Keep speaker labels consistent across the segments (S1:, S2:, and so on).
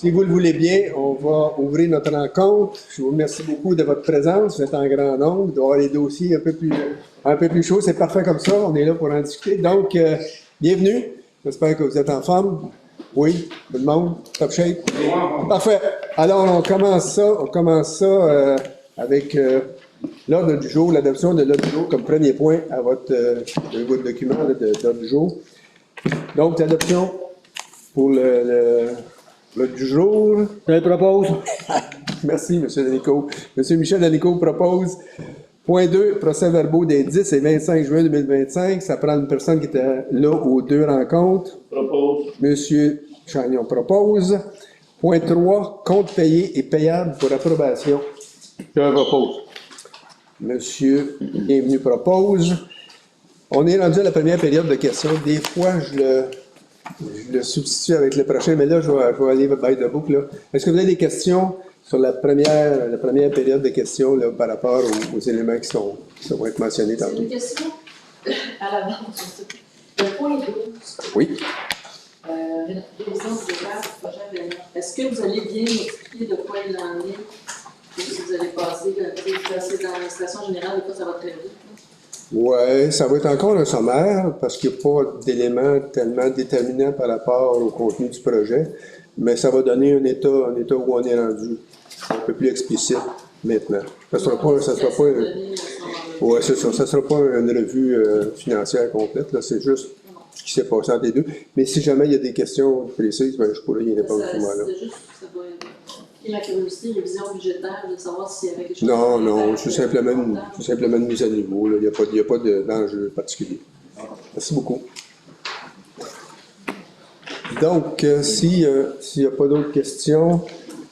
S1: Si vous le voulez bien, on va ouvrir notre rencontre. Je vous remercie beaucoup de votre présence. Vous êtes en grand nombre. Il doit y avoir les dossiers un peu plus chauds. C'est parfait comme ça. On est là pour en discuter. Donc, bienvenue. J'espère que vous êtes en forme. Oui, tout le monde. Top shape. Parfait. Alors, on commence ça avec l'ordre du jour, l'adoption de l'ordre du jour comme premier point à votre document d'ordre du jour. Donc, l'adoption pour l'ordre du jour.
S2: Je le propose.
S1: Merci, M. Danico. M. Michel Danico propose point 2, procès-verbaux des 10 et 25 juin 2025. Ça prend une personne qui était là aux deux rencontres.
S3: Propose.
S1: M. Chagnon propose. Point 3, compte payé et payable pour approbation.
S3: Je propose.
S1: Monsieur Bienvenu propose. On est rendu à la première période de questions. Des fois, je le substitue avec le prochain, mais là, je vais aller by the book. Est-ce que vous avez des questions sur la première période de questions là, par rapport aux éléments qui vont être mentionnés tantôt?
S4: C'est une question à l'avance. Le point 12.
S1: Oui.
S4: Révision du projet événement. Est-ce que vous allez bien m'expliquer de quoi il en est? Si vous allez passer dans l'administration générale, des fois, ça va très vite.
S1: Oui, ça va être encore un sommaire parce qu'il n'y a pas d'éléments tellement déterminants par rapport au contenu du projet, mais ça va donner un état où on est rendu un peu plus explicite maintenant. Ça sera pas une revue financière complète, là, c'est juste ce qui s'est passé entre les deux. Mais si jamais il y a des questions précises, ben, je pourrais y répondre à ce moment-là.
S4: C'est juste que ça doit être ma curiosité, révision budgétaire, de savoir s'il y avait quelque chose.
S1: Non, c'est simplement une mise à niveau. Là. Il n'y a pas d'enjeu particulier. Merci beaucoup. Donc, s'il n'y a pas d'autres questions,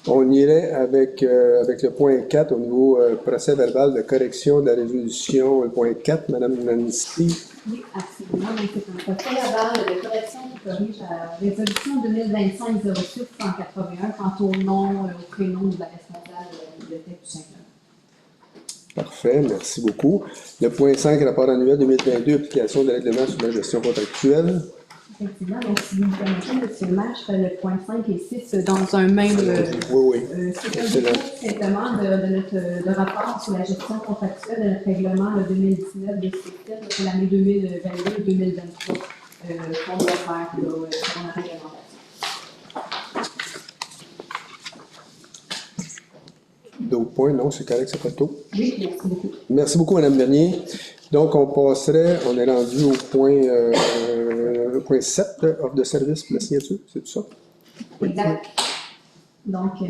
S1: on irait avec le point 4 au niveau procès verbal de correction de la résolution. Le point 4, Mme Nancy.
S5: Oui, absolument. Donc, c'est un procès verbal de correction qui corrige la résolution 2025-06-181 quant au nom, au prénom de la responsable de la bibliothèque du Saint-Claude.
S1: Parfait, merci beaucoup. Le point 5, rapport annuel 2022, application de règlement sur la gestion contractuelle.
S5: Effectivement, donc si vous me permettez, M. Maire, je fais le point 5 et 6 dans un même.
S1: Oui.
S5: C'est simplement de rapport sur la gestion contractuelle de notre règlement 2019 de système pour l'année 2022-2023 qu'on doit faire selon la réglementation.
S1: D'autres points? Non, c'est correct, c'est pas tôt.
S5: Oui, merci beaucoup.
S1: Merci beaucoup, Mme Bernier. Donc, on est rendu au point 7, offre de service pour la signature, c'est tout ça? Oui.
S5: Exact. Donc, le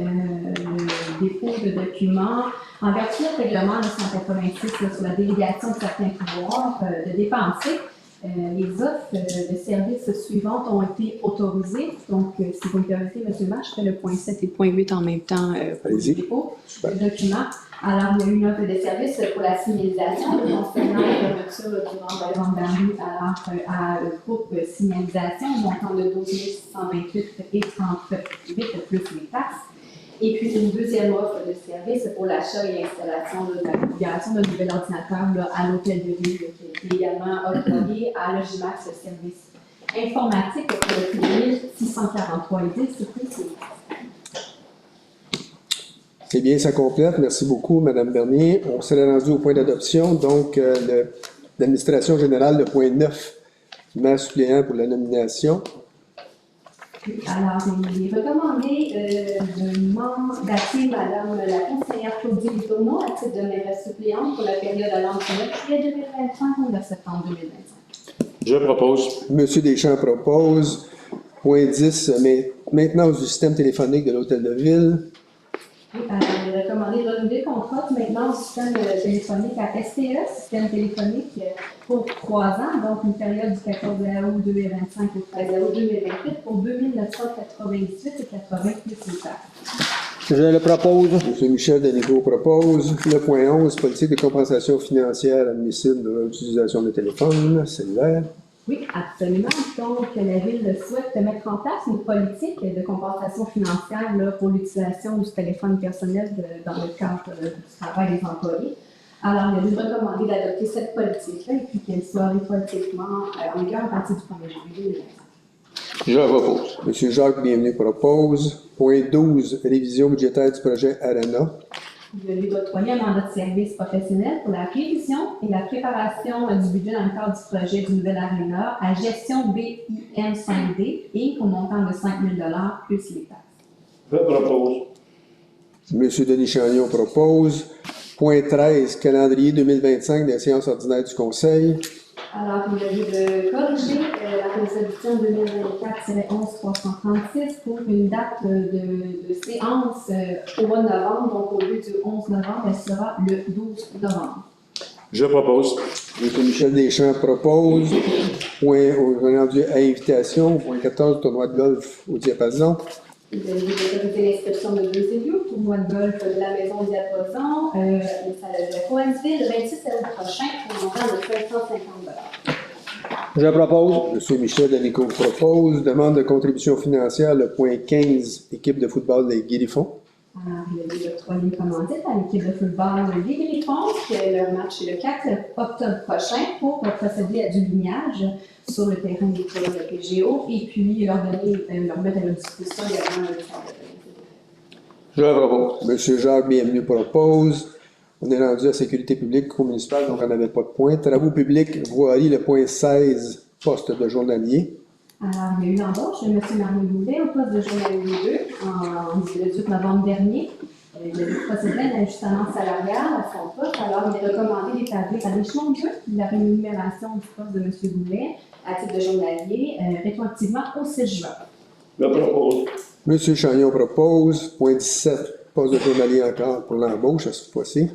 S5: dépôt de documents. En vertu du règlement 186 sur la délégation de certains pouvoirs de dépenser, les offres de services suivantes ont été autorisées. Donc, si vous me permettez, M. March, je fais le point 7 et le point 8 en même temps pour le dépôt de documents. Alors, il y a une offre de service pour la signalisation concernant la fermeture du vent à groupe signalisation, montant de 12 628 et 38 plus les taxes. Et puis, une deuxième offre de service pour l'achat et l'installation de la configuration d'un nouvel ordinateur là, à l'hôtel de ville, qui est également octroyé à Logimax Service informatique pour le prix de 1643 et 10 c'est
S1: C'est bien, ça complète. Merci beaucoup, Mme Bernier. On s'est rendu au point d'adoption. Donc, l'administration générale, le point 9, maire suppléant pour la nomination.
S5: Alors, il est recommandé de mandater Mme la conseillère Claudie Litourneau à titre de mairesse suppléante pour la période allant du 9 juillet 2025 au 9 septembre 2025.
S3: Je propose.
S1: M. Deschamps propose. Point 10, maintenance du système téléphonique de l'hôtel de ville.
S5: Oui, il est recommandé de renouveler le contrat de maintenance du système téléphonique à STE, système téléphonique pour 3 ans, donc une période du 14 août 2025 au 13 août 2028 pour 2 998 et 80 plus les taxes.
S2: Je le propose.
S1: M. Michel Danico propose. Le point 11, politique de compensation financière admissible de l'utilisation de téléphone cellulaire.
S5: Oui, absolument. Donc, la Ville souhaite mettre en place une politique de compensation financière là, pour l'utilisation du téléphone personnel dans le cadre du travail des employés. Alors, il est recommandé d'adopter cette politique-là et puis qu'elle soit effectivement en vigueur à partir du 1er juillet 2025.
S3: Je propose.
S1: M. Jacques Bienvenu propose. Point 12, révision budgétaire du projet ARENA.
S5: De lui d'octroyer un mandat de service professionnel pour la révision et la préparation du budget dans le cadre du projet du nouvel aréna à gestion BIM 5D et au montant de 5 000 $ plus les taxes.
S3: Je propose.
S1: M. Denis Chagnon propose. Point 13, calendrier 2025 des séances ordinaires du Conseil.
S5: Alors, il a lieu de corriger la résolution 2024-11-336 pour une date de séance au mois de novembre. Donc, au lieu du 11 novembre, elle sera le 12 novembre.
S3: Je propose.
S1: M. Michel Deschamps propose. Point rendu à invitation. Point 14, tournoi de golf au diapason.
S5: Il a lieu d'autoriser l'inscription de 2 élus au tournoi de golf de la maison Diapason, de Coansville, le 26 août prochain, pour un montant de 750 $.
S3: Je propose.
S1: M. Michel Danico propose. Demande de contribution financière, le point 15, équipe de football des Griffons.
S5: Alors, il a lieu d'octroyer une commandite à l'équipe de football des Griffons, que leur match est le 4 octobre prochain, pour procéder à du lignage sur le terrain des clubs de PGO et puis leur mettre à leur disposition également le centre de tennis.
S3: Je propose.
S1: M. Jacques Bienvenu propose. On est rendu à sécurité publique, cour municipale, donc on n'avait pas de point. Travaux publics, voirie, le point 16, poste de journalier.
S5: Alors, il y a eu l'embauche de M. Mario Goulet au poste de journalier 2 le 18 novembre dernier. Il a procédé à un ajustement salarial à son poste. Alors, il est recommandé d'établir à l'échelon 2 la rémunération du poste de M. Goulet à titre de journalier rétroactivement au 6 juin.
S3: Je propose.
S1: M. Chagnon propose. Point 17, poste de journalier encore pour l'embauche à cette fois-ci.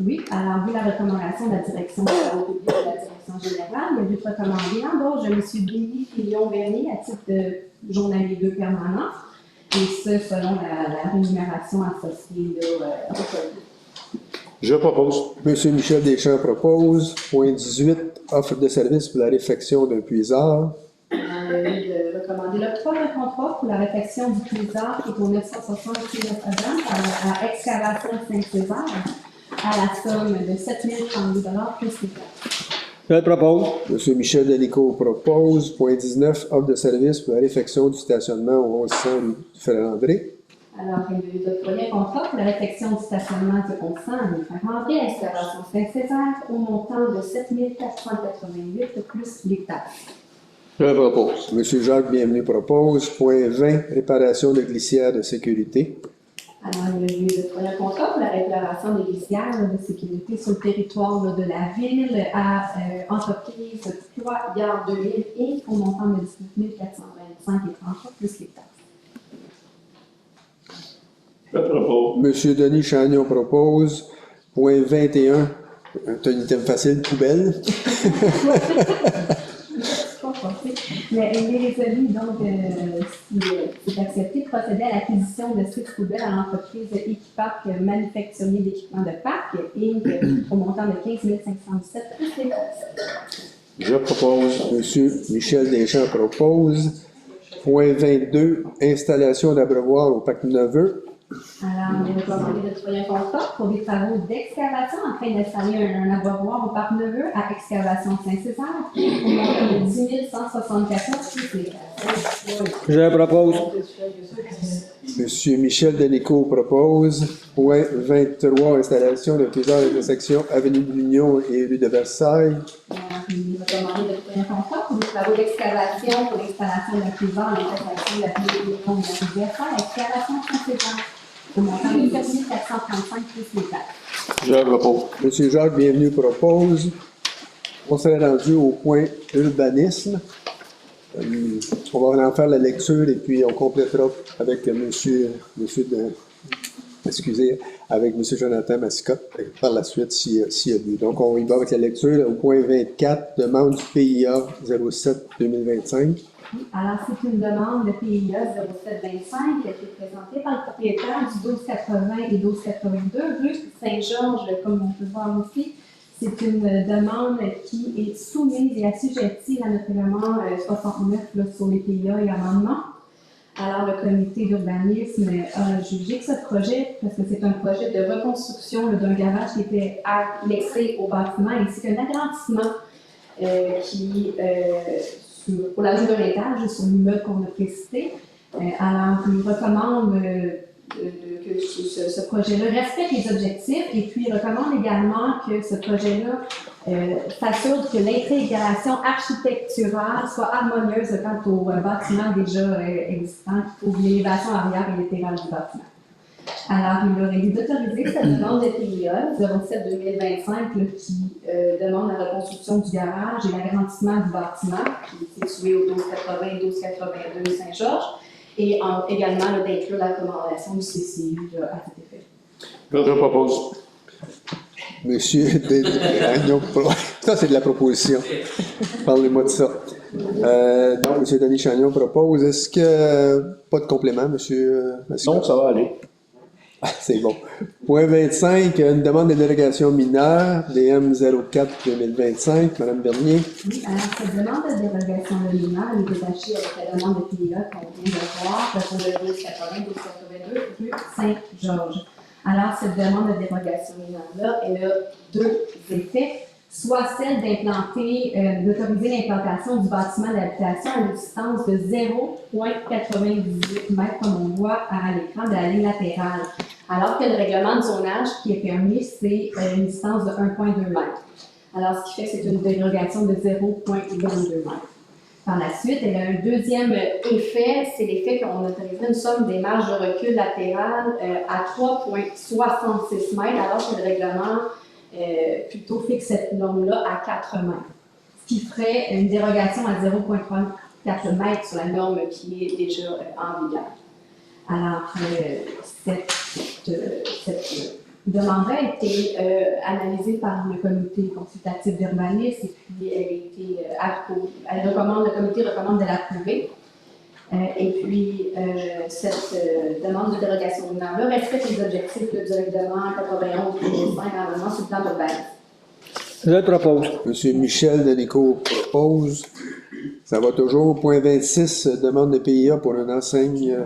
S5: Oui, alors, vu la recommandation de la direction des travaux publics et de la direction générale, il a dû recommander l'embauche de M. Billy Fillon-Vernier à titre de journalier 2 permanent, et ce, selon la rémunération associée au code.
S3: Je propose.
S1: M. Michel Deschamps propose. Point 18, offre de service pour la réfection d'un puisard.
S5: Il a de recommander l'octroi d'un contrat pour la réfection du puisard qui est au 960 km à Excavation Saint-Césaire, à la somme de 7 032 $ plus les taxes.
S3: Je propose.
S1: M. Michel Danico propose. Point 19, offre de service pour la réfection du stationnement au 1100 rue du Frère-André.
S5: Alors, il a eu d'octroyer un contrat pour la réfection du stationnement du 1100 rue Frère-André à Excavation Saint-Césaire au montant de 7 488 plus les taxes.
S3: Je propose.
S1: M. Jacques Bienvenu propose. Point 20, réparation de glissières de sécurité.
S5: Alors, il a eu d'octroyer un contrat pour la réparation des glissières de sécurité sur le territoire de la ville à entreprise Ploie Gare 2000 et au montant de 19 425 et 33 plus les taxes.
S3: Je propose.
S1: M. Denis Chagnon propose. Point 21, un item facile, poubelle.
S5: Mais il est résolu, donc, c'est accepté de procéder à l'acquisition de 6 poubelles à l'entreprise Equiparc manufacturier d'équipements de parc et au montant de 15 517 plus les taxes.
S3: Je propose.
S1: M. Michel Deschamps propose. Point 22, installation d'abreuvoir au Parc Neveu.
S5: Alors, il est recommandé d'octroyer un contrat pour des travaux d'excavation afin d'installer un abreuvoir au Parc Neveu à Excavation Saint-Césaire au montant de 10 174 plus les taxes.
S3: Je propose.
S1: M. Michel Danico propose. Point 23, installation de plusieurs intersections Avenue de l'Union et rue de Versailles.
S5: Alors, il est recommandé d'octroyer un contrat pour des travaux d'excavation pour l'installation d'un cuivre à l'intersection de l'avenue de l'Union et de la rue de Versailles à Excavation Saint-Césaire au montant de 7 435 plus les taxes.
S3: Je propose.
S1: M. Jacques Bienvenu propose. On serait rendu au point urbanisme. On va en faire la lecture et puis on complétera avec avec M. Jonathan Mascotte par la suite s'il y a lieu. Donc, on y va avec la lecture au point 24, demande du PIA 07-2025.
S5: Alors, c'est une demande de PIA 0725 qui a été présentée par le propriétaire du 1280 et 1282 rue Saint-Georges, comme on peut voir aussi. C'est une demande qui est soumise et assujettie à notre règlement 69 là, sur les PIA et amendements. Alors, le comité d'urbanisme a jugé que ce projet, parce que c'est un projet de reconstruction là, d'un garage qui était annexé au bâtiment, ainsi qu'un agrandissement qui pour l'ajout d'un étage sur l'immeuble qu'on a précité. Alors, il recommande que ce projet-là respecte les objectifs et puis il recommande également que ce projet-là s'assure que l'intégration architecturale soit harmonieuse quant au bâtiment déjà existant pour l'élévation arrière et l'éclairage du bâtiment. Alors, il aurait dû autoriser cette demande de PIA 07-2025 qui demande la reconstruction du garage et l'agrandissement du bâtiment qui est situé au 1280 et 1282 Saint-Georges et également d'inclure la recommandation du CCI à cet effet.
S3: Je propose.
S1: Monsieur Agneau, ça c'est de la proposition. Parlez-moi de ça. Donc, M. Denis Chagnon propose. Est-ce que pas de complément, M. Mascotte?
S3: Non, ça va aller.
S1: Ah, c'est bon. Point 25, une demande de dérogation mineure, DM 04-2025, Mme Bernier.
S5: Oui, alors cette demande de dérogation de mineure est détachée avec la demande de PIA qu'on vient de voir pour le 1280-1282 rue Saint-Georges. Alors, cette demande de dérogation mineure-là, elle a deux effets. Soit celle d'autoriser l'implantation du bâtiment d'habitation à une distance de 0,98 mètres, comme on voit à l'écran de la ligne latérale. Alors que le règlement de zonage qui est permis, c'est une distance de 1,2 mètres. Alors, ce qui fait que c'est une dérogation de 0,22 mètres. Par la suite, elle a un deuxième effet, c'est l'effet qu'on autorise une somme des marges de recul latérales à 3,66 mètres, alors que le règlement plutôt fixe cette norme-là à 4 mètres. Ce qui ferait une dérogation à 0,34 mètres sur la norme qui est déjà en vigueur. Alors, cette demande a été analysée par le comité consultatif d'urbanisme et puis le comité recommande de l'approuver. Et puis, cette demande de dérogation mineure respecte les objectifs du règlement 91-2005 en sur le plan d'urbanisme.
S3: Je le propose.
S1: M. Michel Denico propose. Ça va toujours. Point 26, demande de PIA pour une enseigne.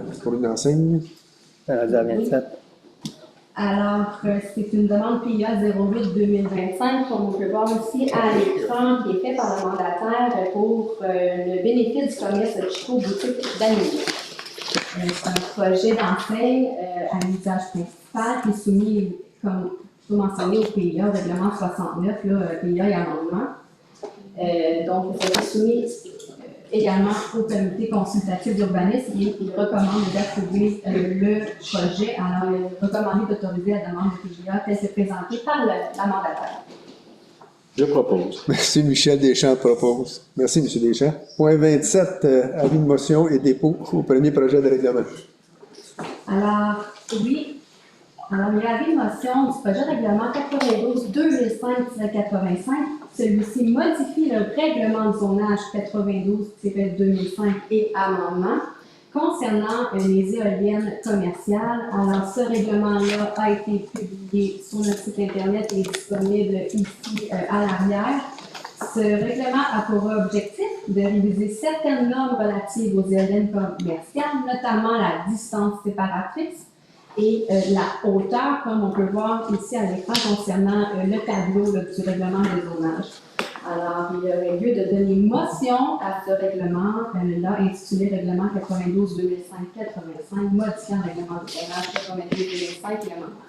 S5: Alors, c'est une demande PIA 08-2025, comme on peut voir ici à l'écran, qui est fait par le mandataire pour le bénéfice du commerce Chico Boutique d'Amélie. C'est un projet d'enseigne à l'usage principal qui est soumis, comme vous mentionné, au PIA, au règlement 69, là, PIA et amendement. Donc, ça a été soumis également au comité consultatif d'urbanisme et il recommande d'approuver le projet. Alors, il est recommandé d'autoriser la demande de PIA telle que présentée par la mandataire.
S3: Je propose.
S1: Merci, Michel Deschamps propose. Merci, M. Deschamps. Point 27, avis de motion et dépôt au premier projet de règlement.
S5: Alors, oui. Alors, il y a avis de motion du projet de règlement 92-2005-85. Celui-ci modifie le règlement de zonage 92-2005 et amendement concernant les éoliennes commerciales. Alors, ce règlement-là a été publié sur notre site Internet et est disponible ici à l'arrière. Ce règlement a pour objectif de réviser certaines normes relatives aux éoliennes commerciales, notamment la distance séparatrice et la hauteur, comme on peut voir ici à l'écran concernant le tableau du règlement de zonage. Alors, il y aurait lieu de donner motion à ce règlement-là, intitulé Règlement 92-2005-85, modifiant le règlement de zonage 92-2005 et amendement.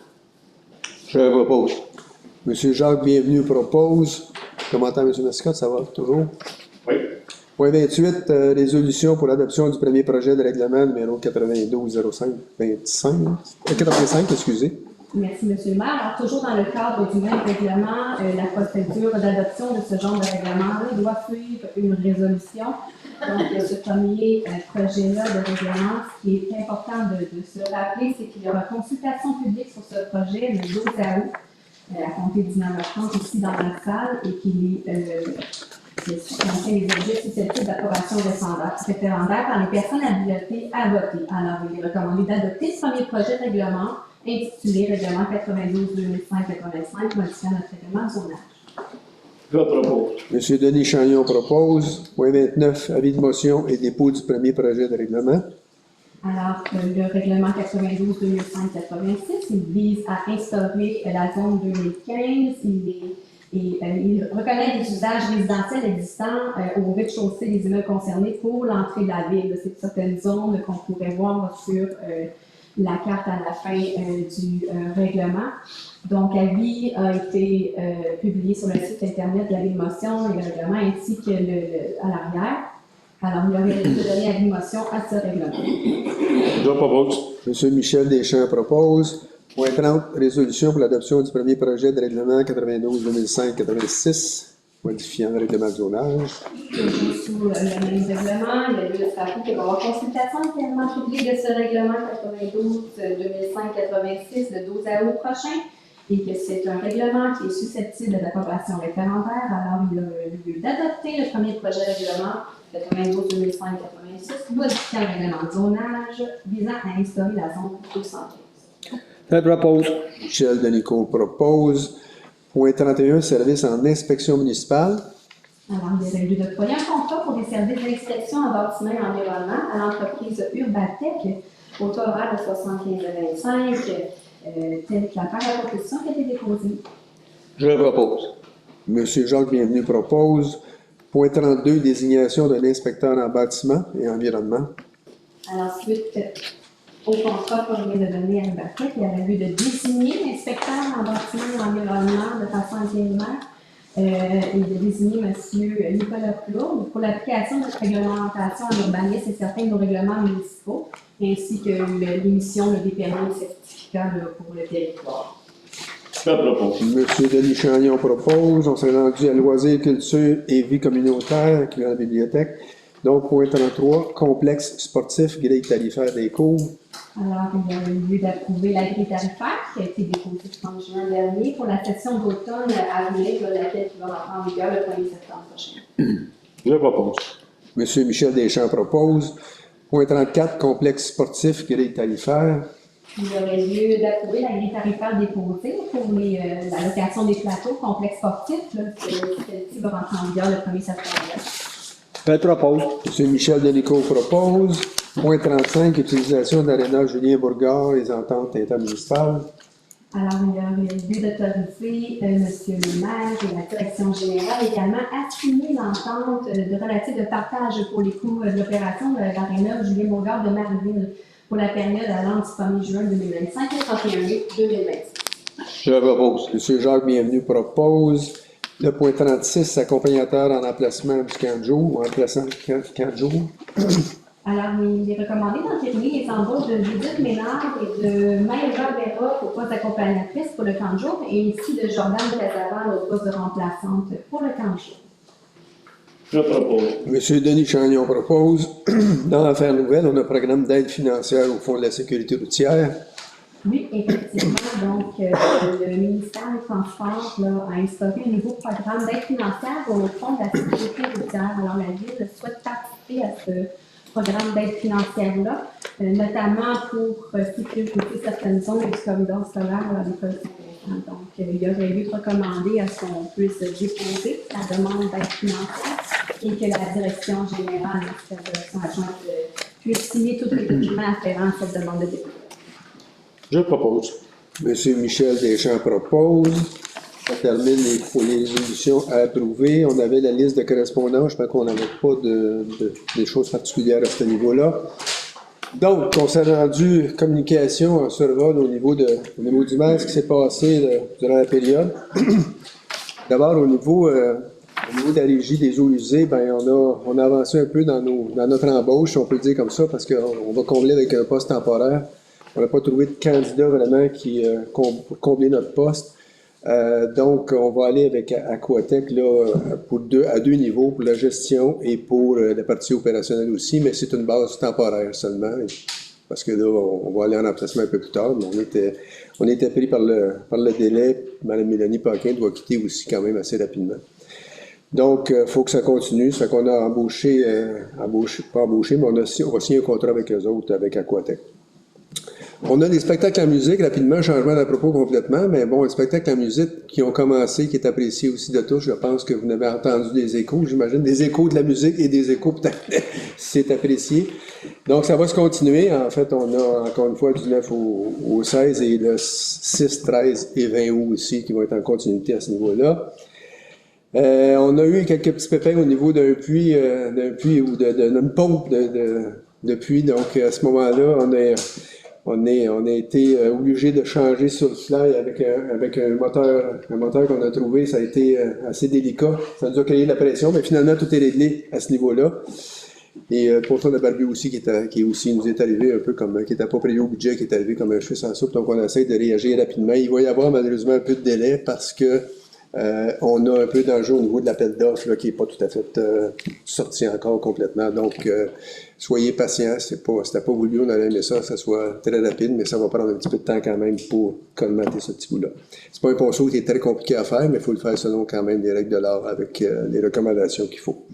S3: Je le propose.
S1: M. Jacques Bienvenu propose. Commentaire, M. Mascotte, ça va toujours?
S3: Oui.
S1: Point 28, résolution pour l'adoption du premier projet de règlement numéro 92-05-85, excusez.
S5: Merci, M. le maire. Alors, toujours dans le cadre du même règlement, la procédure d'adoption de ce genre de règlement-là doit suivre une résolution. Donc, ce premier projet-là de règlement, ce qui est important de se rappeler, c'est qu'il y aura consultation publique sur ce projet le 12 août, à compter de 19h30 ici dans la salle, et qu'il contient les objets susceptibles d'approbation référendaire par les personnes habilitées à voter. Alors, il est recommandé d'adopter ce premier projet de règlement intitulé Règlement 92-2005-85, modifiant notre règlement de zonage.
S3: Je le propose.
S1: M. Denis Chagnon propose. Point 29, avis de motion et dépôt du premier projet de règlement.
S5: Alors, le règlement 92-2005-86, il vise à instaurer la zone 2015. Il Et il reconnaît des usages résidentiels existants au rez-de-chaussée des immeubles concernés pour l'entrée de la ville. C'est certaines zones qu'on pourrait voir sur la carte à la fin du règlement. Donc, l'avis a été publié sur le site Internet de la Ville Motion et le règlement ainsi que à l'arrière. Alors, il y aurait lieu de donner avis de motion à ce règlement.
S3: Je propose.
S1: M. Michel Deschamps propose. Point 30, résolution pour l'adoption du premier projet de règlement 92-2005-86, modifiant le règlement de zonage.
S5: Toujours sous le même règlement, il y a lieu de se rappeler qu'il va y avoir consultation intérieurement publique de ce règlement 92-2005-86 le 12 août prochain et que c'est un règlement qui est susceptible d'approbation référendaire. Alors, il a lieu d'adopter le premier projet de règlement 92-2005-86 modifiant le règlement de zonage visant à instaurer la zone 215.
S3: Je propose.
S1: Michel Denico propose. Point 31, service en inspection municipale.
S5: Alors, il y aurait lieu d'octroyer un contrat pour des services d'inspection en bâtiment et environnement à l'entreprise Urbatec au taux horaire de 75,25 telle que la part de proposition qui a été déposée.
S3: Je propose.
S1: M. Jacques Bienvenu propose. Point 32, désignation d'un inspecteur en bâtiment et environnement.
S5: Alors, suite au contrat qu'on vient de donner à Urbatec, il y aurait lieu de désigner l'inspecteur en bâtiment et environnement de façon intérimaire et de désigner M. Nicolas Claude pour l'application de notre réglementation en urbanisme et certains de nos règlements municipaux, ainsi que l'émission des permis de certificats pour le territoire.
S3: Je propose.
S1: M. Denis Chagnon propose. On serait rendu à loisirs, culture et vie communautaire, qui est dans la bibliothèque. Donc, point 33, complexe sportif, grille tarifaire des cours.
S5: Alors, il y a eu lieu d'approuver la grille tarifaire qui a été déposée le 30 juin dernier pour la session d'automne à venir, laquelle va rentrer en vigueur le 1er septembre prochain.
S3: Je propose.
S1: M. Michel Deschamps propose. Point 34, complexe sportif, grille tarifaire.
S5: Il y aurait lieu d'approuver la grille tarifaire déposée pour la location des plateaux complexes sportifs. Celle-ci va rentrer en vigueur le 1er septembre.
S3: Je propose.
S1: M. Michel Denico propose. Point 35, utilisation de l'aréna Julien Bourgard, les ententes intermunicipales.
S5: Alors, il y aurait lieu d'autoriser M. le maire et la direction générale également à signer l'entente relative de partage pour les coûts de l'opération de l'aréna Julien Bourgard de Marieville pour la période allant du 1er juin 2025 au 31 mai 2026.
S3: Je propose.
S1: M. Jacques Bienvenu propose. Le point 36, accompagnateur en emplacement du camp de jour, ou emplaçant camp de jour.
S5: Alors, il est recommandé d'entériner les embauches de Judith Ménard et de Maëva Vera pour poste d'accompagnatrice pour le camp de jour et ainsi de Jordan Casaval au poste de remplaçante pour le camp de jour.
S3: Je propose.
S1: M. Denis Chagnon propose. Dans l'affaire nouvelle, on a un programme d'aide financière au Fonds de la sécurité routière.
S5: Oui, effectivement. Donc, le ministère des Transports a instauré un nouveau programme d'aide financière au Fonds de la sécurité routière. Alors, la Ville souhaite participer à ce programme d'aide financière-là, notamment pour sécuriser certaines zones du corridor scolaire à l'école Saint-Vincent. Donc, il y aurait lieu de recommander à ce qu'on puisse déposer la demande d'aide financière et que la direction générale, la direction adjointe, puisse signer tous les documents afférents à cette demande de dépôt.
S3: Je propose.
S1: M. Michel Deschamps propose. Ça termine les résolutions à approuver. On avait la liste de correspondants. Je pense qu'on n'avait pas des choses particulières à ce niveau-là. Donc, on s'est rendu communication en survol au niveau du maire, ce qui s'est passé durant la période. D'abord, au niveau de la régie des eaux usées, ben, on a avancé un peu dans notre embauche, si on peut le dire comme ça, parce qu'on va combler avec un poste temporaire. On n'a pas trouvé de candidat vraiment pour combler notre poste. Donc, on va aller avec Aquatec là, à deux niveaux, pour la gestion et pour la partie opérationnelle aussi, mais c'est une base temporaire seulement, parce que là, on va aller en emplacement un peu plus tard, mais on était pris par le délai. Mme Mélanie Paquin doit quitter aussi quand même assez rapidement. Donc, il faut que ça continue. Ça fait qu'on a pas embauché, mais on va signer un contrat avec eux autres, avec Aquatec. On a des spectacles en musique, rapidement, changement d'à propos complètement, mais bon, les spectacles en musique qui ont commencé, qui est apprécié aussi de tous, je pense que vous n'avez entendu des échos, j'imagine, des échos de la musique et des échos peut-être, c'est apprécié. Donc, ça va se continuer. En fait, on a encore une fois du 9 au 16 et le 6, 13 et 20 août aussi qui vont être en continuité à ce niveau-là. On a eu quelques petits pépins au niveau d'un puits ou d'une pompe de puits. Donc, à ce moment-là, on a été obligé de changer sur le fly avec un moteur qu'on a trouvé. Ça a été assez délicat. Ça nous a créé de la pression, mais finalement, tout est réglé à ce niveau-là. Et pour ça, le barbu aussi, qui aussi nous est arrivé un peu comme, qui n'était pas prévu au budget, qui est arrivé comme un cheveu sans soupe. Donc, on essaie de réagir rapidement. Il va y avoir malheureusement un peu de délai parce que on a un peu d'enjeu au niveau de l'appel d'offres qui n'est pas tout à fait sorti encore complètement. Donc, soyez patients. C'était pas voulu. On aurait aimé ça soit très rapide, mais ça va prendre un petit peu de temps quand même pour colmater ce petit bout-là. C'est pas un ponceau qui est très compliqué à faire, mais il faut le faire selon quand même les règles de l'art avec les recommandations qu'il faut.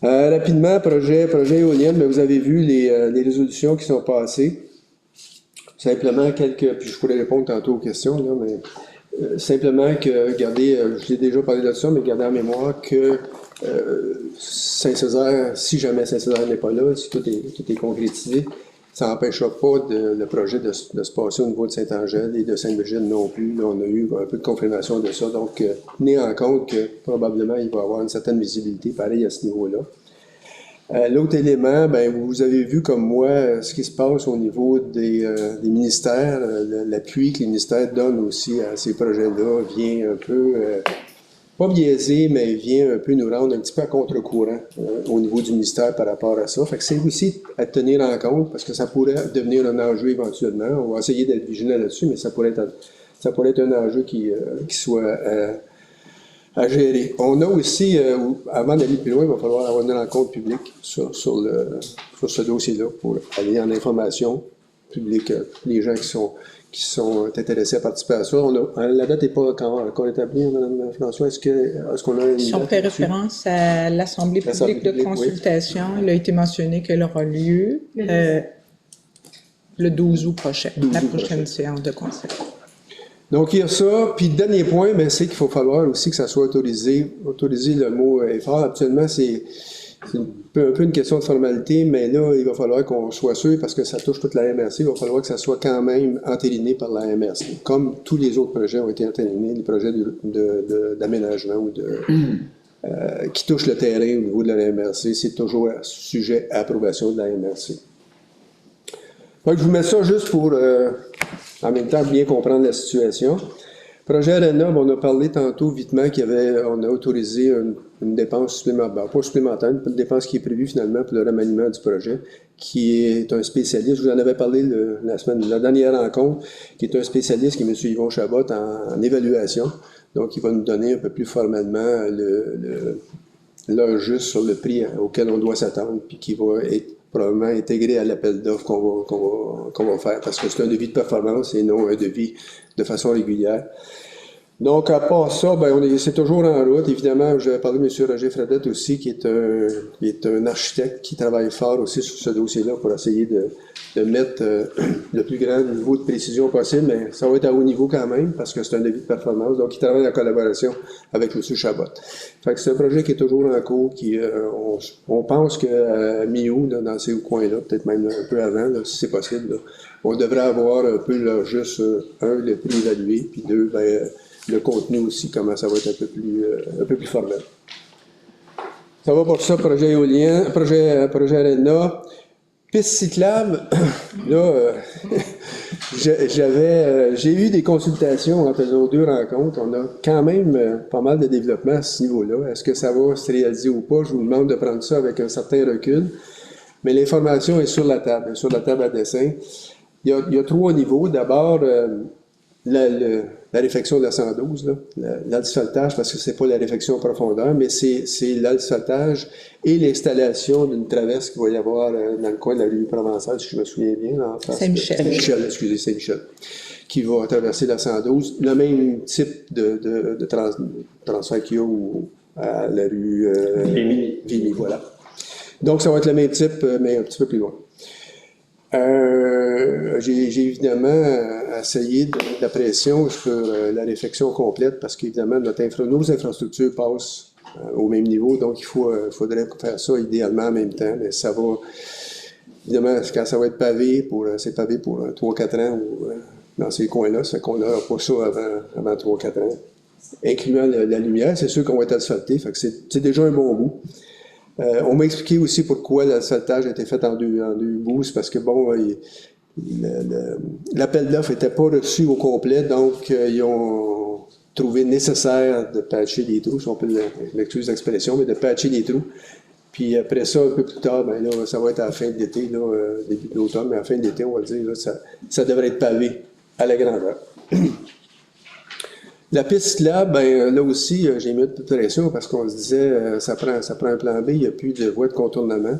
S1: Rapidement, projet éolien, mais vous avez vu les résolutions qui sont passées. Simplement puis je pourrais répondre tantôt aux questions, là, mais simplement que, regardez, je l'ai déjà parlé de ça, mais gardez en mémoire que Saint-Césaire, si jamais Saint-Césaire n'est pas là, si tout est concrétisé, ça n'empêchera pas le projet de se passer au niveau de Saint-Angèle et de Sainte-Brigitte non plus. Là, on a eu un peu de confirmation de ça. Donc, tenez en compte que probablement il va y avoir une certaine visibilité pareil à ce niveau-là. L'autre élément, ben, vous avez vu comme moi ce qui se passe au niveau des ministères. L'appui que les ministères donnent aussi à ces projets-là vient un peu, pas biaisé, mais vient un peu nous rendre un petit peu à contre-courant au niveau du ministère par rapport à ça. Fait que c'est aussi à tenir en compte parce que ça pourrait devenir un enjeu éventuellement. On va essayer d'être vigilant là-dessus, mais ça pourrait être un enjeu qui soit à gérer. On a aussi, avant d'aller plus loin, il va falloir avoir une rencontre publique sur ce dossier-là pour aller en information publique, les gens qui sont intéressés à participer à ça. La date n'est pas encore établie, Mme François. Est-ce qu'on a une
S2: Si on
S1: date
S2: fait
S1: là-dessus?
S2: référence à l'Assemblée publique de consultation, oui. Il a été mentionné qu'elle aura lieu le 12 août prochain, la prochaine séance de conseil.
S1: Donc, il y a ça. Puis, le dernier point, ben, c'est qu'il faut falloir aussi que ça soit autorisé. Autoriser, le mot est fort. Actuellement, c'est un peu une question de formalité, mais là, il va falloir qu'on soit sûr, parce que ça touche toute la MRC, il va falloir que ça soit quand même entériné par la MRC. Comme tous les autres projets ont été entérinés, les projets d'aménagement ou qui touchent le terrain au niveau de la MRC, c'est toujours sujet à approbation de la MRC. Donc, je vous mets ça juste pour, en même temps, bien comprendre la situation. Projet ARENA, on a parlé tantôt vitement on a autorisé une dépense supplémentaire, pas supplémentaire, une dépense qui est prévue finalement pour le remaniement du projet, qui est un spécialiste. Je vous en avais parlé la dernière rencontre, qui est un spécialiste, qui est M. Yvon Chabot, en évaluation. Donc, il va nous donner un peu plus formellement l'heure juste sur le prix auquel on doit s'attendre, puis qui va être probablement intégré à l'appel d'offres qu'on va faire, parce que c'est un devis de performance et non un devis de façon régulière. Donc, à part ça, c'est toujours en route. Évidemment, j'avais parlé de M. Roger Fradette aussi, qui est un architecte qui travaille fort aussi sur ce dossier-là pour essayer de mettre le plus grand niveau de précision possible, mais ça va être à haut niveau quand même, parce que c'est un devis de performance. Donc, il travaille en collaboration avec M. Chabot. Fait que c'est un projet qui est toujours en cours, on pense qu'à mi-août, dans ces coins-là, peut-être même un peu avant, là, si c'est possible, là, on devrait avoir un peu juste, le prix évalué, puis deux, le contenu aussi, comment ça va être un peu plus formel. Ça va pour ça, projet éolien, projet ARENA. Piste cyclable, là, j'ai eu des consultations entre nos deux rencontres. On a quand même pas mal de développement à ce niveau-là. Est-ce que ça va se réaliser ou pas? Je vous demande de prendre ça avec un certain recul. Mais l'information est sur la table à dessin. Il y a trois niveaux. D'abord, la réfection de la 112, l'altisoltage, parce que c'est pas la réfection en profondeur, mais c'est l'altisoltage et l'installation d'une traverse qu'il va y avoir dans le coin de la rue Provençale, si je me souviens bien.
S2: Saint-Michel.
S1: Saint-Michel, qui va traverser la 112. Le même type de transfert qu'il y a à la rue Vimy, voilà. Donc, ça va être le même type, mais un petit peu plus loin. J'ai évidemment essayé de mettre de la pression sur la réflexion complète parce qu'évidemment, nos infrastructures passent au même niveau, donc il faudrait faire ça idéalement en même temps, mais ça va, évidemment, quand ça va être pavé, c'est pavé pour 3-4 ans ou dans ces coins-là, c'est qu'on n'aura pas ça avant 3-4 ans. incluant la lumière. C'est sûr qu'on va être asphalté, fait que c'est déjà un bon bout. On m'a expliqué aussi pourquoi l'asphaltage a été fait en deux bouts. C'est parce que, bon, l'appel d'offres n'était pas reçu au complet, donc ils ont trouvé nécessaire de patcher les trous, si on peut l'excuse l'expression, mais de patcher les trous. Puis après ça, un peu plus tard, ben là, ça va être à la fin de l'été, début de l'automne, mais à la fin de l'été, on va dire, là, ça devrait être pavé à la grandeur. La piste là, ben là aussi, j'ai mis un peu de pression parce qu'on se disait, ça prend un plan B, il n'y a plus de voies de contournement.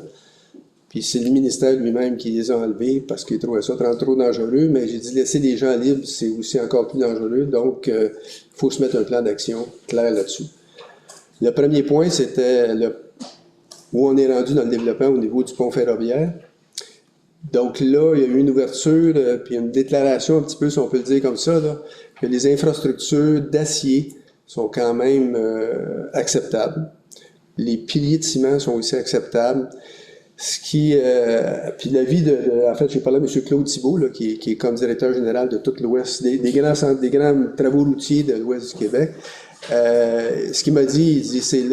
S1: Puis c'est le ministère lui-même qui les a enlevés parce qu'il trouvait ça trop dangereux, mais j'ai dit laisser les gens libres, c'est aussi encore plus dangereux, donc il faut se mettre un plan d'action clair là-dessus. Le premier point, c'était où on est rendu dans le développement au niveau du pont ferroviaire. Donc là, il y a eu une ouverture, puis une déclaration un petit peu, si on peut le dire comme ça, là, que les infrastructures d'acier sont quand même acceptables. Les piliers de ciment sont aussi acceptables. Puis l'avis en fait, j'ai parlé à M. Claude Thibault, là, qui est comme directeur général de tout l'Ouest, des grands travaux routiers de l'Ouest du Québec. Ce qu'il m'a dit, il dit, c'est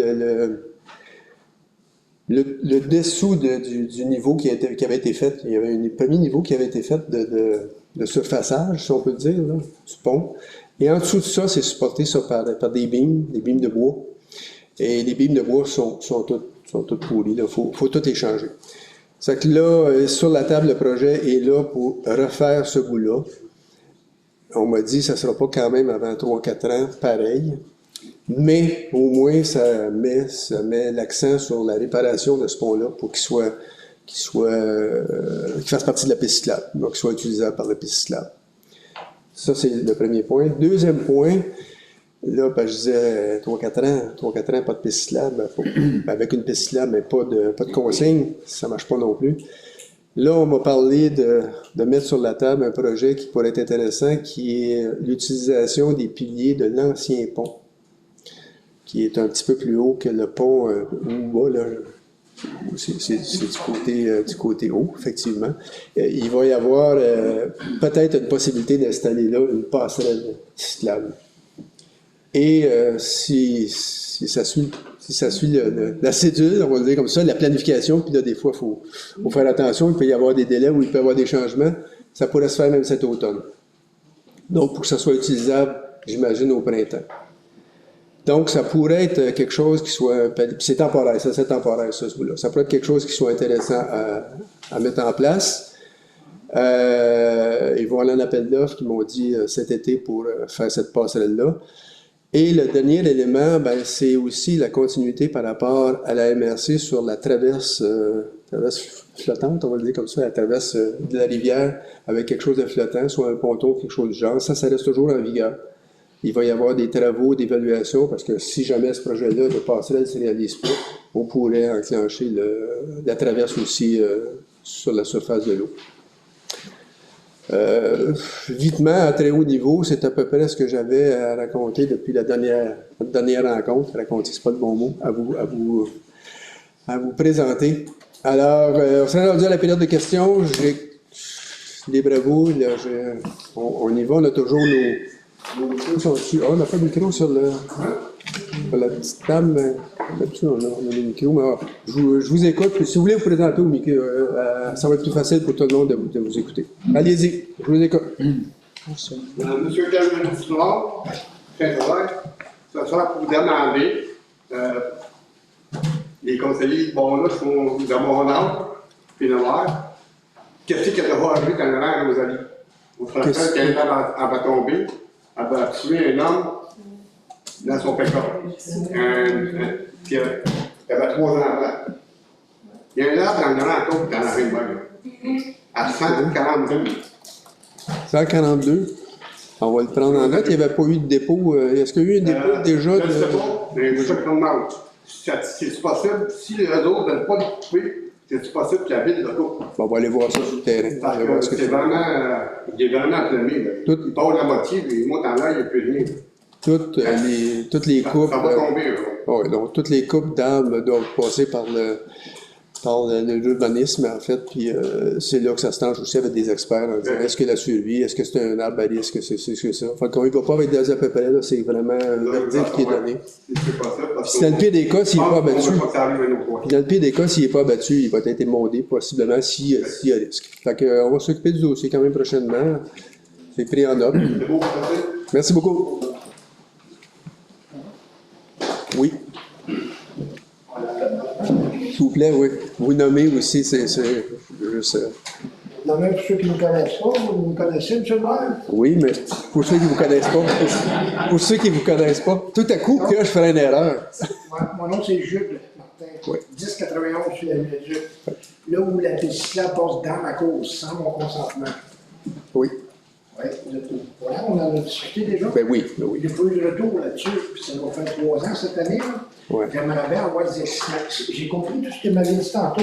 S1: le dessous du niveau qui avait été fait. Il y avait un premier niveau qui avait été fait de surfaçage, si on peut dire, là, du pont. Et en dessous de ça, c'est supporté ça par des beams de bois. Et les beams de bois sont toutes pourries. Il faut tout échanger. C'est que là, sur la table, le projet est là pour refaire ce bout-là. On m'a dit que ça ne sera pas quand même avant 3-4 ans, pareil. Mais au moins, ça met l'accent sur la réparation de ce pont-là pour qu'il fasse partie de la piste cyclable, donc qu'il soit utilisable par la piste cyclable. Ça, c'est le premier point. Deuxième point, là, ben, je disais 3-4 ans, pas de piste cyclable. Avec une piste cyclable, mais pas de consigne, ça ne marche pas non plus. Là, on m'a parlé de mettre sur la table un projet qui pourrait être intéressant, qui est l'utilisation des piliers de l'ancien pont, qui est un petit peu plus haut que le pont où bas, là. C'est du côté haut, effectivement. Il va y avoir peut-être une possibilité d'installer là une passerelle cyclable. Et si ça suit la cédule, on va le dire comme ça, la planification, puis là, des fois, il faut faire attention, il peut y avoir des délais où il peut y avoir des changements, ça pourrait se faire même cet automne. Donc, pour que ça soit utilisable, j'imagine, au printemps. Donc, ça pourrait être quelque chose qui soit... C'est temporaire, ça, ce bout-là. Ça pourrait être quelque chose qui soit intéressant à mettre en place. Ils vont aller en appel d'offres, qui m'ont dit cet été pour faire cette passerelle-là. Et le dernier élément, ben, c'est aussi la continuité par rapport à la MRC sur la traverse flottante, on va le dire comme ça, la traverse de la rivière avec quelque chose de flottant, soit un ponton, quelque chose du genre. Ça reste toujours en vigueur. Il va y avoir des travaux d'évaluation parce que si jamais ce projet-là de passerelle ne se réalise pas, on pourrait enclencher la traverse aussi sur la surface de l'eau. Vitement, à très haut niveau, c'est à peu près ce que j'avais à raconter depuis notre dernière rencontre. Raconter, c'est pas le bon mot, à vous présenter. Alors, on s'est rendu à la période de questions. Libre à vous. Là, on y va, on a toujours nos micros sont dessus. On n'a pas de micro sur la petite table. Là-dessus, on a des micros. Mais je vous écoute. Puis, si vous voulez vous présenter au micro, ça va être plus facile pour tout le monde de vous écouter. Allez-y, je vous écoute.
S6: Monsieur Calvin Soulard, très ouvert. Ça sera pour vous demander, les conseillers, bon là, sont de mon âge, puis de l'air. Qu'est-ce qui va arriver quand le l'air aux alliés? Au français, quelqu'un va tomber, elle va tuer un homme dans son pécor. Puis elle avait 3 enfants. Il y a un arbre dans le grand tour dans la rive à 142.
S1: 142. On va le prendre en note. Il n'y avait pas eu de dépôt. Est-ce qu'il y a eu un dépôt déjà?
S6: Je ne sais pas, mais je demande. C'est possible, si les autres ne veulent pas le couper, c'est possible que la ville le coupe.
S1: Bon, on va aller voir ça sur le terrain.
S6: Parce que c'est vraiment, il est vraiment enflammé. Il part la moitié, puis il monte en l'air, il n'y a plus rien.
S1: Toutes les coupes.
S6: Ça va tomber.
S1: Oui, donc toutes les coupes d'arbres doivent passer par parle de l'urbanisme, en fait, puis c'est là que ça se tranche aussi avec des experts. En disant, est-ce que la survie, est-ce que c'est un arbre à risque, est-ce que c'est ça? Fait qu'on ne va pas avec des à peu près, là, c'est vraiment un verdict qui est donné.
S6: C'est pas ça, parce
S1: Puis dans le pire des cas, s'il n'est pas abattu,
S6: on veut pas que ça arrive à nos points.
S1: puis dans le pire des cas, s'il n'est pas abattu, il va être émondé, possiblement, s'il y a risque. Fait qu'on va s'occuper du dossier quand même prochainement. C'est pris en note.
S6: C'est beau, merci.
S1: Merci beaucoup. Oui. S'il vous plaît, oui. Vous nommez aussi, c'est juste.
S7: Non, même pour ceux qui ne me connaissent pas, vous me connaissez, M. le maire?
S1: Oui, mais pour ceux qui ne vous connaissent pas, pour ceux qui ne vous connaissent pas, tout à coup, que je ferai une erreur.
S7: Mon nom, c'est Jules Martin.
S1: Oui.
S7: 1091 sur la Viaduc. Là où la piste cyclable passe dans ma course, sans mon consentement.
S1: Oui.
S7: Oui, voilà, on en a discuté déjà.
S1: Ben oui, ben oui.
S7: J'ai pas eu de retour là-dessus, puis ça va faire 3 ans cette année. Là.
S1: Ouais.
S7: J'aimerais bien avoir des explications. J'ai compris tout ce que m'avait dit tantôt.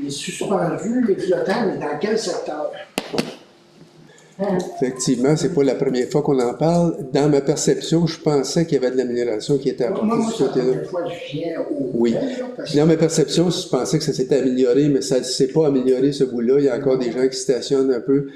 S7: Les suspendus, les flottants, mais dans quel secteur?
S1: Effectivement, c'est pas la première fois qu'on en parle. Dans ma perception, je pensais qu'il y avait de l'amélioration qui était apportée
S7: Moi,
S1: de ce
S7: c'est la
S1: côté-là.
S7: première fois que je viens au
S1: Oui. Dans ma perception, je pensais que ça s'était amélioré, mais ça ne s'est pas amélioré ce bout-là. Il y a encore des gens qui stationnent un peu.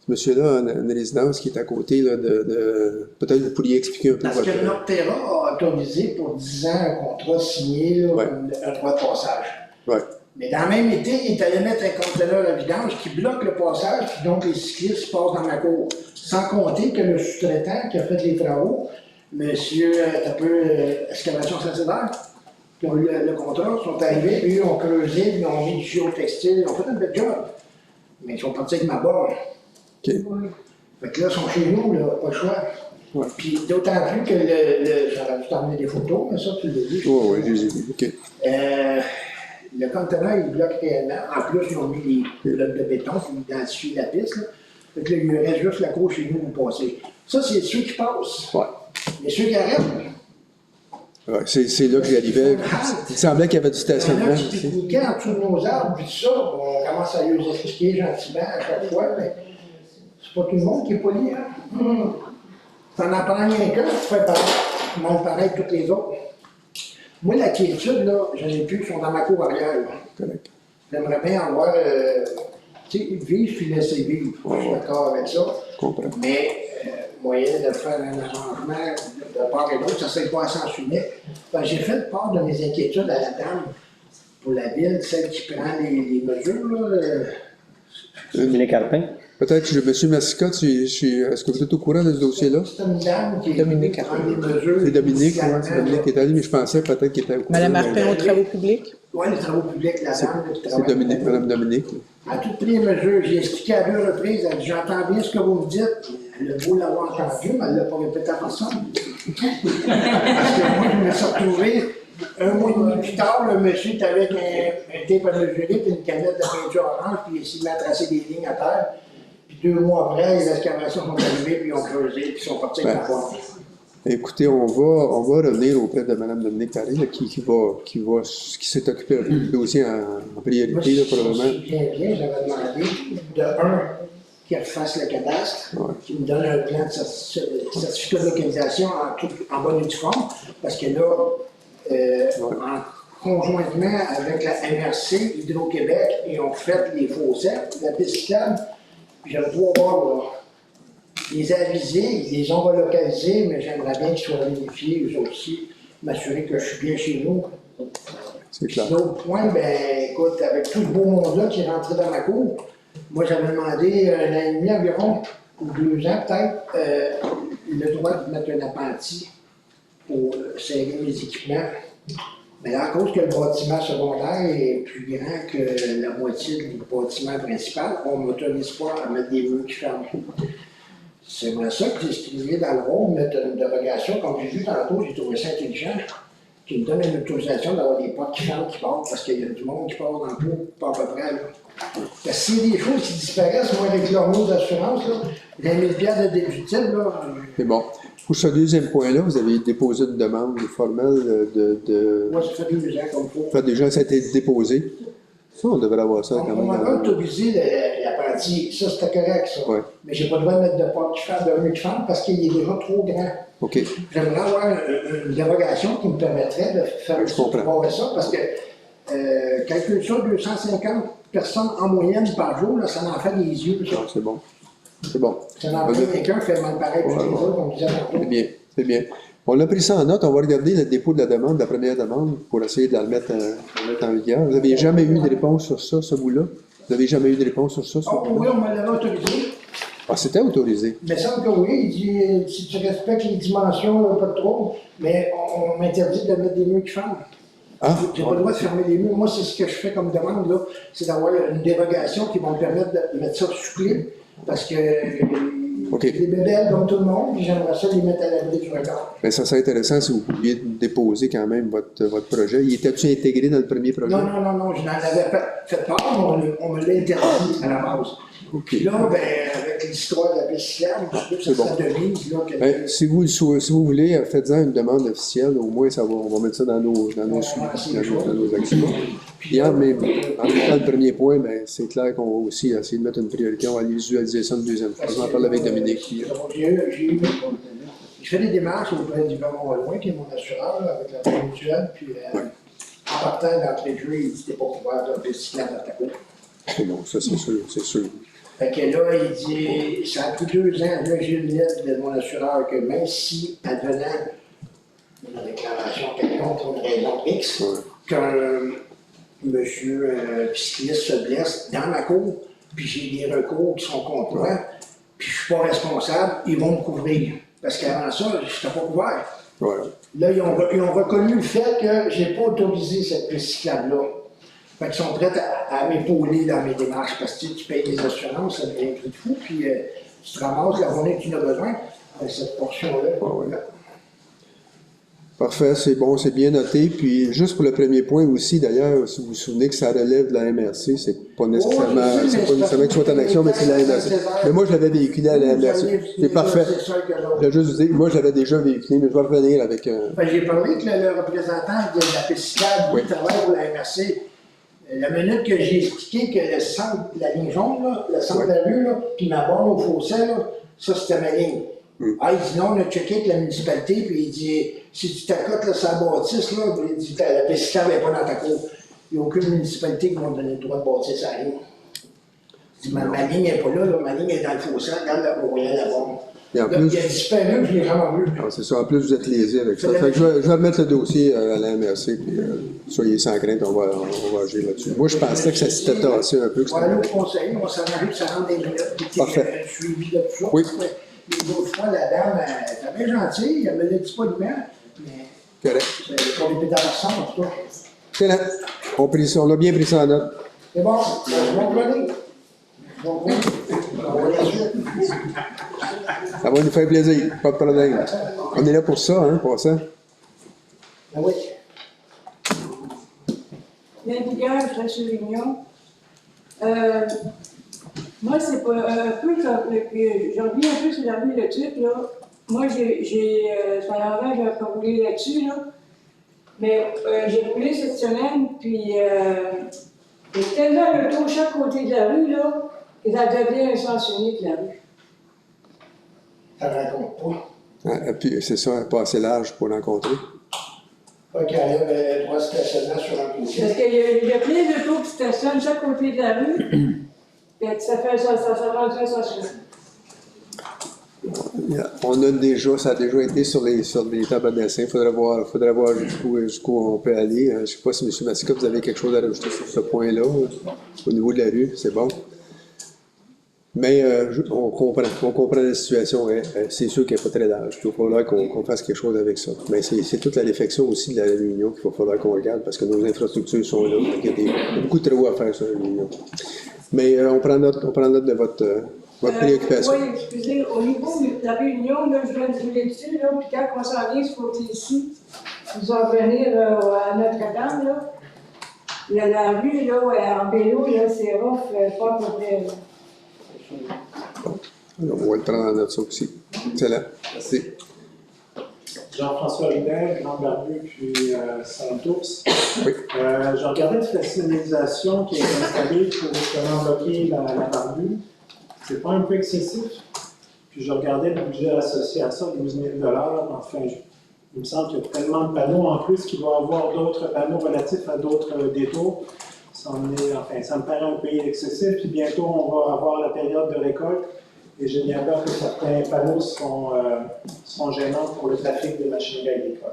S1: Ce monsieur-là a une résidence qui est à côté là, peut-être que vous pourriez expliquer un peu
S7: Parce
S1: votre.
S7: que Nordterra a autorisé pour 10 ans un contrat signé, là,
S1: Ouais.
S7: un droit de passage.
S1: Ouais.
S7: Mais dans le même été, il est allé mettre un conteneur à vidange qui bloque le passage, puis donc les cyclistes passent dans ma cour. Sans compter que le sous-traitant qui a fait les travaux, monsieur Excavation Saint-Hilaire, qui ont eu le contrat, sont arrivés, puis eux ont creusé, puis ils ont mis du géotextile, ils ont fait un bel job. Mais ils sont partis avec ma barre.
S1: OK.
S7: Fait que là, ils sont chez nous, là, pas le choix.
S1: Ouais.
S7: Puis d'autant plus que j'aurais dû t'emmener des photos, mais ça, tu l'as vu.
S1: Oui, je les ai vus. OK.
S7: Le conteneur, il bloque réellement. En plus, ils ont mis des blocs de béton pour identifier la piste. Là. Fait que là, il lui reste juste la cour chez nous pour passer. Ça, c'est ceux qui passent.
S1: Ouais.
S7: Mais ceux qui arrêtent,
S1: Ouais, c'est là que j'arrivais. Il semblait qu'il y avait du
S7: il y en
S1: stationnement.
S7: a qui pique-niquaient en dessous de nos arbres, puis tout ça, on commence à les expliquer gentiment à chaque fois, mais c'est pas tout le monde qui est poli, hein? T'en apprends rien qu'un, tu fais mal pareil que toutes les autres. Moi, la quiétude, là, j'en ai plus, ils sont dans ma cour arrière. Là.
S1: Correct.
S7: J'aimerais bien avoir, tu sais, vivre puis laisser vivre. Je suis d'accord avec ça.
S1: Je comprends.
S7: Mais, moyen de faire un arrangement de part et d'autre, ça serait pas à sens unique. J'ai fait part de mes inquiétudes à la dame pour la ville, celle qui prend les mesures, là.
S3: Dominique Carpin.
S1: Peut-être que M. Massicotte, est-ce que vous êtes au courant de ce dossier-là?
S7: C'est une dame qui
S2: Dominique
S7: prend les mesures.
S1: C'est Dominique,
S7: initialement,
S1: oui, c'est Dominique qui est allé, mais je pensais peut-être qu'il était au courant.
S2: Madame Arpin aux travaux publics?
S7: Oui, les travaux publics, la dame qui
S1: C'est
S7: travaille.
S1: Dominique, Mme Dominique.
S7: À toutes les mesures, j'ai expliqué à 2 reprises, elle dit, j'entends bien ce que vous me dites. Elle a beau l'avoir entendu, mais elle ne l'a pas répété à personne. Parce que moi, je me suis retrouvé 1 mois et demi plus tard, le monsieur était avec un tape à mesurer et une canette de peinture orange, puis il s'est mis à tracer des lignes à terre. Puis 2 mois après, les excavations sont arrivées, puis ils ont creusé, puis ils sont partis avec la pointe.
S1: Écoutez, on va revenir auprès de Mme Dominique Taré, là, qui s'est occupée du dossier en priorité, là,
S7: Moi,
S1: probablement.
S7: si je me souviens bien, j'avais demandé de qu'il refasse le cadastre,
S1: Ouais.
S7: qu'il me donne un plan de certificat de localisation en bonne et due forme, parce que là, conjointement avec la MRC, Hydro-Québec, ils ont fait les fossés, la piste cyclable, puis j'aimerais pouvoir là, les aviser, ils les ont relocalisés, mais j'aimerais bien qu'ils soient vérifiés, eux aussi, m'assurer que je suis bien chez nous.
S1: C'est clair.
S7: L'autre point, ben écoute, avec tout ce beau monde-là qui est rentré dans ma cour, moi j'avais demandé 1 an et demi environ, ou 2 ans peut-être, le droit de mettre un appentis pour serrer mes équipements. Mais à cause que le bâtiment secondaire est plus grand que la moitié du bâtiment principal, on ne m'autorise pas à mettre des murs qui ferment. C'est vrai ça que j'ai stipulé dans le rôle, mettre une dérogation, comme j'ai vu tantôt, j'ai trouvé ça intelligent, qui me donne une autorisation d'avoir des portes qui ferment, qui partent, parce qu'il y a du monde qui part dans le pot, pas à peu près. Là. Parce que s'il y a des choses qui disparaissent, moi avec leur mot d'assurance, là, 20 000 $ de déductible, là.
S1: C'est bon. Pour ce deuxième point-là, vous avez déposé une demande formelle de...
S7: Moi, ça fait 2 ans comme il faut.
S1: Enfin, déjà, ça a été déposé. Ça, on devrait avoir ça quand
S7: On
S1: même.
S7: m'avait autorisé l'apprenti, ça c'était correct, ça.
S1: Ouais.
S7: Mais j'ai pas le droit de mettre de porte qui ferme, de mur qui ferme, parce qu'il est déjà trop grand.
S1: OK.
S7: J'aimerais avoir une dérogation qui me permettrait de faire
S1: Je comprends.
S7: voir ça, parce que calcule ça, 250 personnes en moyenne par jour, là, ça en fait des yeux. Ça,
S1: C'est bon. C'est bon.
S7: ça en fait quelqu'un fait mal pareil que les autres, on disait tantôt.
S1: C'est bien, c'est bien. On a pris ça en note, on va regarder le dépôt de la demande, la première demande, pour essayer de la mettre en vigueur. Vous n'avez jamais eu de réponse sur ça, ce bout-là? Vous n'avez jamais eu de réponse sur ça, ce
S7: Oh
S1: bout-là?
S7: oui, on me l'avait autorisé.
S1: Ah, c'était autorisé.
S7: Il me semble que oui, il dit si tu respectes les dimensions, là, pas de trop, mais on m'interdit de mettre des murs qui ferment.
S1: Ah,
S7: J'ai pas le droit de fermer les murs. Moi, c'est ce que je fais comme demande, là, c'est d'avoir une dérogation qui va me permettre de mettre ça sous clé, parce que
S1: OK.
S7: les bébés comme tout le monde, puis j'aimerais ça les mettre à l'abri du regard.
S1: bien, ça serait intéressant si vous pouviez déposer quand même votre projet. Il était-tu intégré dans le premier projet?
S7: Non, je n'en avais pas fait part, mais on me l'a interdit à la base.
S1: OK.
S7: Puis là, ben, avec l'histoire de la piste cyclable, ça
S1: bon.
S7: devise, là, que...
S1: Ben, si vous voulez, faites-en une demande officielle, au moins on va mettre ça dans nos actions. Puis en même temps, le premier point, ben, c'est clair qu'on va aussi essayer de mettre une priorité, on va aller visualiser ça une deuxième fois. Je vais en parler avec Dominique. Puis,
S7: Je fais des démarches auprès du Vermont Loin, qui est mon assureur, là, avec la Banque mutuelle, puis en partant d'entrée de jeu, il dit t'es pas couvert d'un piste cyclable dans ta cour.
S1: c'est bon, ça c'est sûr, c'est sûr.
S7: Fait que là, il dit, ça a pris 2 ans, là j'ai une lettre de mon assureur que même si, advenant une déclaration quelconque pour une raison X, qu'un monsieur cycliste se blesse dans ma cour, puis j'ai des recours qui sont contre moi, puis je suis pas responsable, ils vont me couvrir. Parce qu'avant ça, je n'étais pas couvert.
S1: Voilà.
S7: Là, ils ont reconnu le fait que je n'ai pas autorisé cette piste cyclable-là. Fait qu'ils sont prêts à m'épauler dans mes démarches parce que tu payes des assurances, ça devient un truc de fou, puis tu te ramasses la journée que tu en as besoin, cette portion-là.
S1: Parfait, c'est bon, c'est bien noté. Puis juste pour le premier point aussi, d'ailleurs, si vous vous souvenez que ça relève de la MRC, c'est pas nécessairement, c'est pas nécessairement que ce soit en action, mais c'est la MRC. Mais moi, je l'avais véhiculé à la MRC. C'est parfait. Je vais juste vous dire, moi, je l'avais déjà véhiculé, mais je vais revenir avec.
S7: J'ai parlé avec le représentant de la piste cyclable qui travaille pour la MRC. La minute que j'ai expliqué que le centre, la ligne jaune, là, le centre de la rue, là, puis ma borne au fossé, là, ça c'était ma ligne. Ah, il dit non, on a checké avec la municipalité, puis il dit si tu t'accotes sur la bâtisse, là, il dit la piste cyclable n'est pas dans ta cour. Il n'y a aucune municipalité qui va me donner le droit de bâtir sa ligne. Il dit ma ligne n'est pas là, ma ligne est dans le fossé, regarde là, on voyait la borne.
S1: Et en
S7: Là,
S1: plus,
S7: il a disparu, je l'ai jamais vu.
S1: c'est ça, en plus, vous êtes lésé avec ça. Fait que je vais remettre le dossier à la MRC, puis soyez sans crainte, on va agir là-dessus. Moi, je pensais que ça s'était tassé un peu.
S7: On va aller au conseil, on s'en arrive, ça rentre des minutes.
S1: Parfait.
S7: Suivi de tout ça.
S1: Oui.
S7: Les autres fois, la dame, elle était bien gentille, elle me l'a dit pas de mal, mais
S1: Correct.
S7: c'est pour les pétards en tout cas.
S1: Excellent. On a bien pris ça en note.
S7: C'est bon, je vais revenir. On va la suite.
S1: Ça va nous faire plaisir, pas de problème. On est là pour ça, hein, pour ça.
S7: Ah oui.
S8: Navigueur, je reste sur Réunion. Moi, c'est pas un peu comme. Je reviens un peu sur la rue Le Tuc, là. Moi, ça l'envers, j'ai pas roulé là-dessus, là. Mais j'ai roulé cette semaine, puis j'ai tellement le tour chaque côté de la rue, là, que ça devient un sens unique, la rue.
S7: Ça raconte pas.
S1: Puis c'est ça, pas assez large pour l'encontrer.
S7: Pas qu'elle avait le droit de stationnement sur un côté.
S8: Parce qu'il y a plein de tours qui stationnent chaque côté de la rue, et ça rend un sens unique.
S1: On a déjà, ça a déjà été sur les tables à dessin. Il faudrait voir jusqu'où on peut aller. Je ne sais pas si M. Massica, vous avez quelque chose à rajouter sur ce point-là, au niveau de la rue, c'est bon. Mais on comprend la situation. C'est sûr qu'il n'y a pas très large. Il va falloir qu'on fasse quelque chose avec ça. Mais c'est toute la réflexion aussi de la Réunion qu'il va falloir qu'on regarde parce que nos infrastructures sont là. Il y a beaucoup de travaux à faire sur la Réunion. Mais on prend note de votre préoccupation.
S8: Oui, excusez, au niveau de la Réunion, là, je viens de rouler dessus, là, puis quand on s'en vient ce côté ici, nous allons venir à Notre-Dame, là. La rue, là, en vélo, là, c'est rough, pas pour vrai, là.
S1: On va le prendre en note ça aussi. Excellent. Merci.
S9: Jean-François Ribert, Grand Barbu, puis Santos.
S1: Oui.
S9: Je regardais toute la signalisation qui est installée pour justement bloquer la Barbu. C'est pas un peu excessif. Puis je regardais le budget associé à ça, 12 000 enfin, Il me semble qu'il y a tellement de panneaux en plus qu'il va y avoir d'autres panneaux relatifs à d'autres détours. Ça me paraît un peu excessif. Puis bientôt, on va avoir la période de récolte. Et j'ai bien peur que certains panneaux seront gênants pour le trafic des machineries agricoles.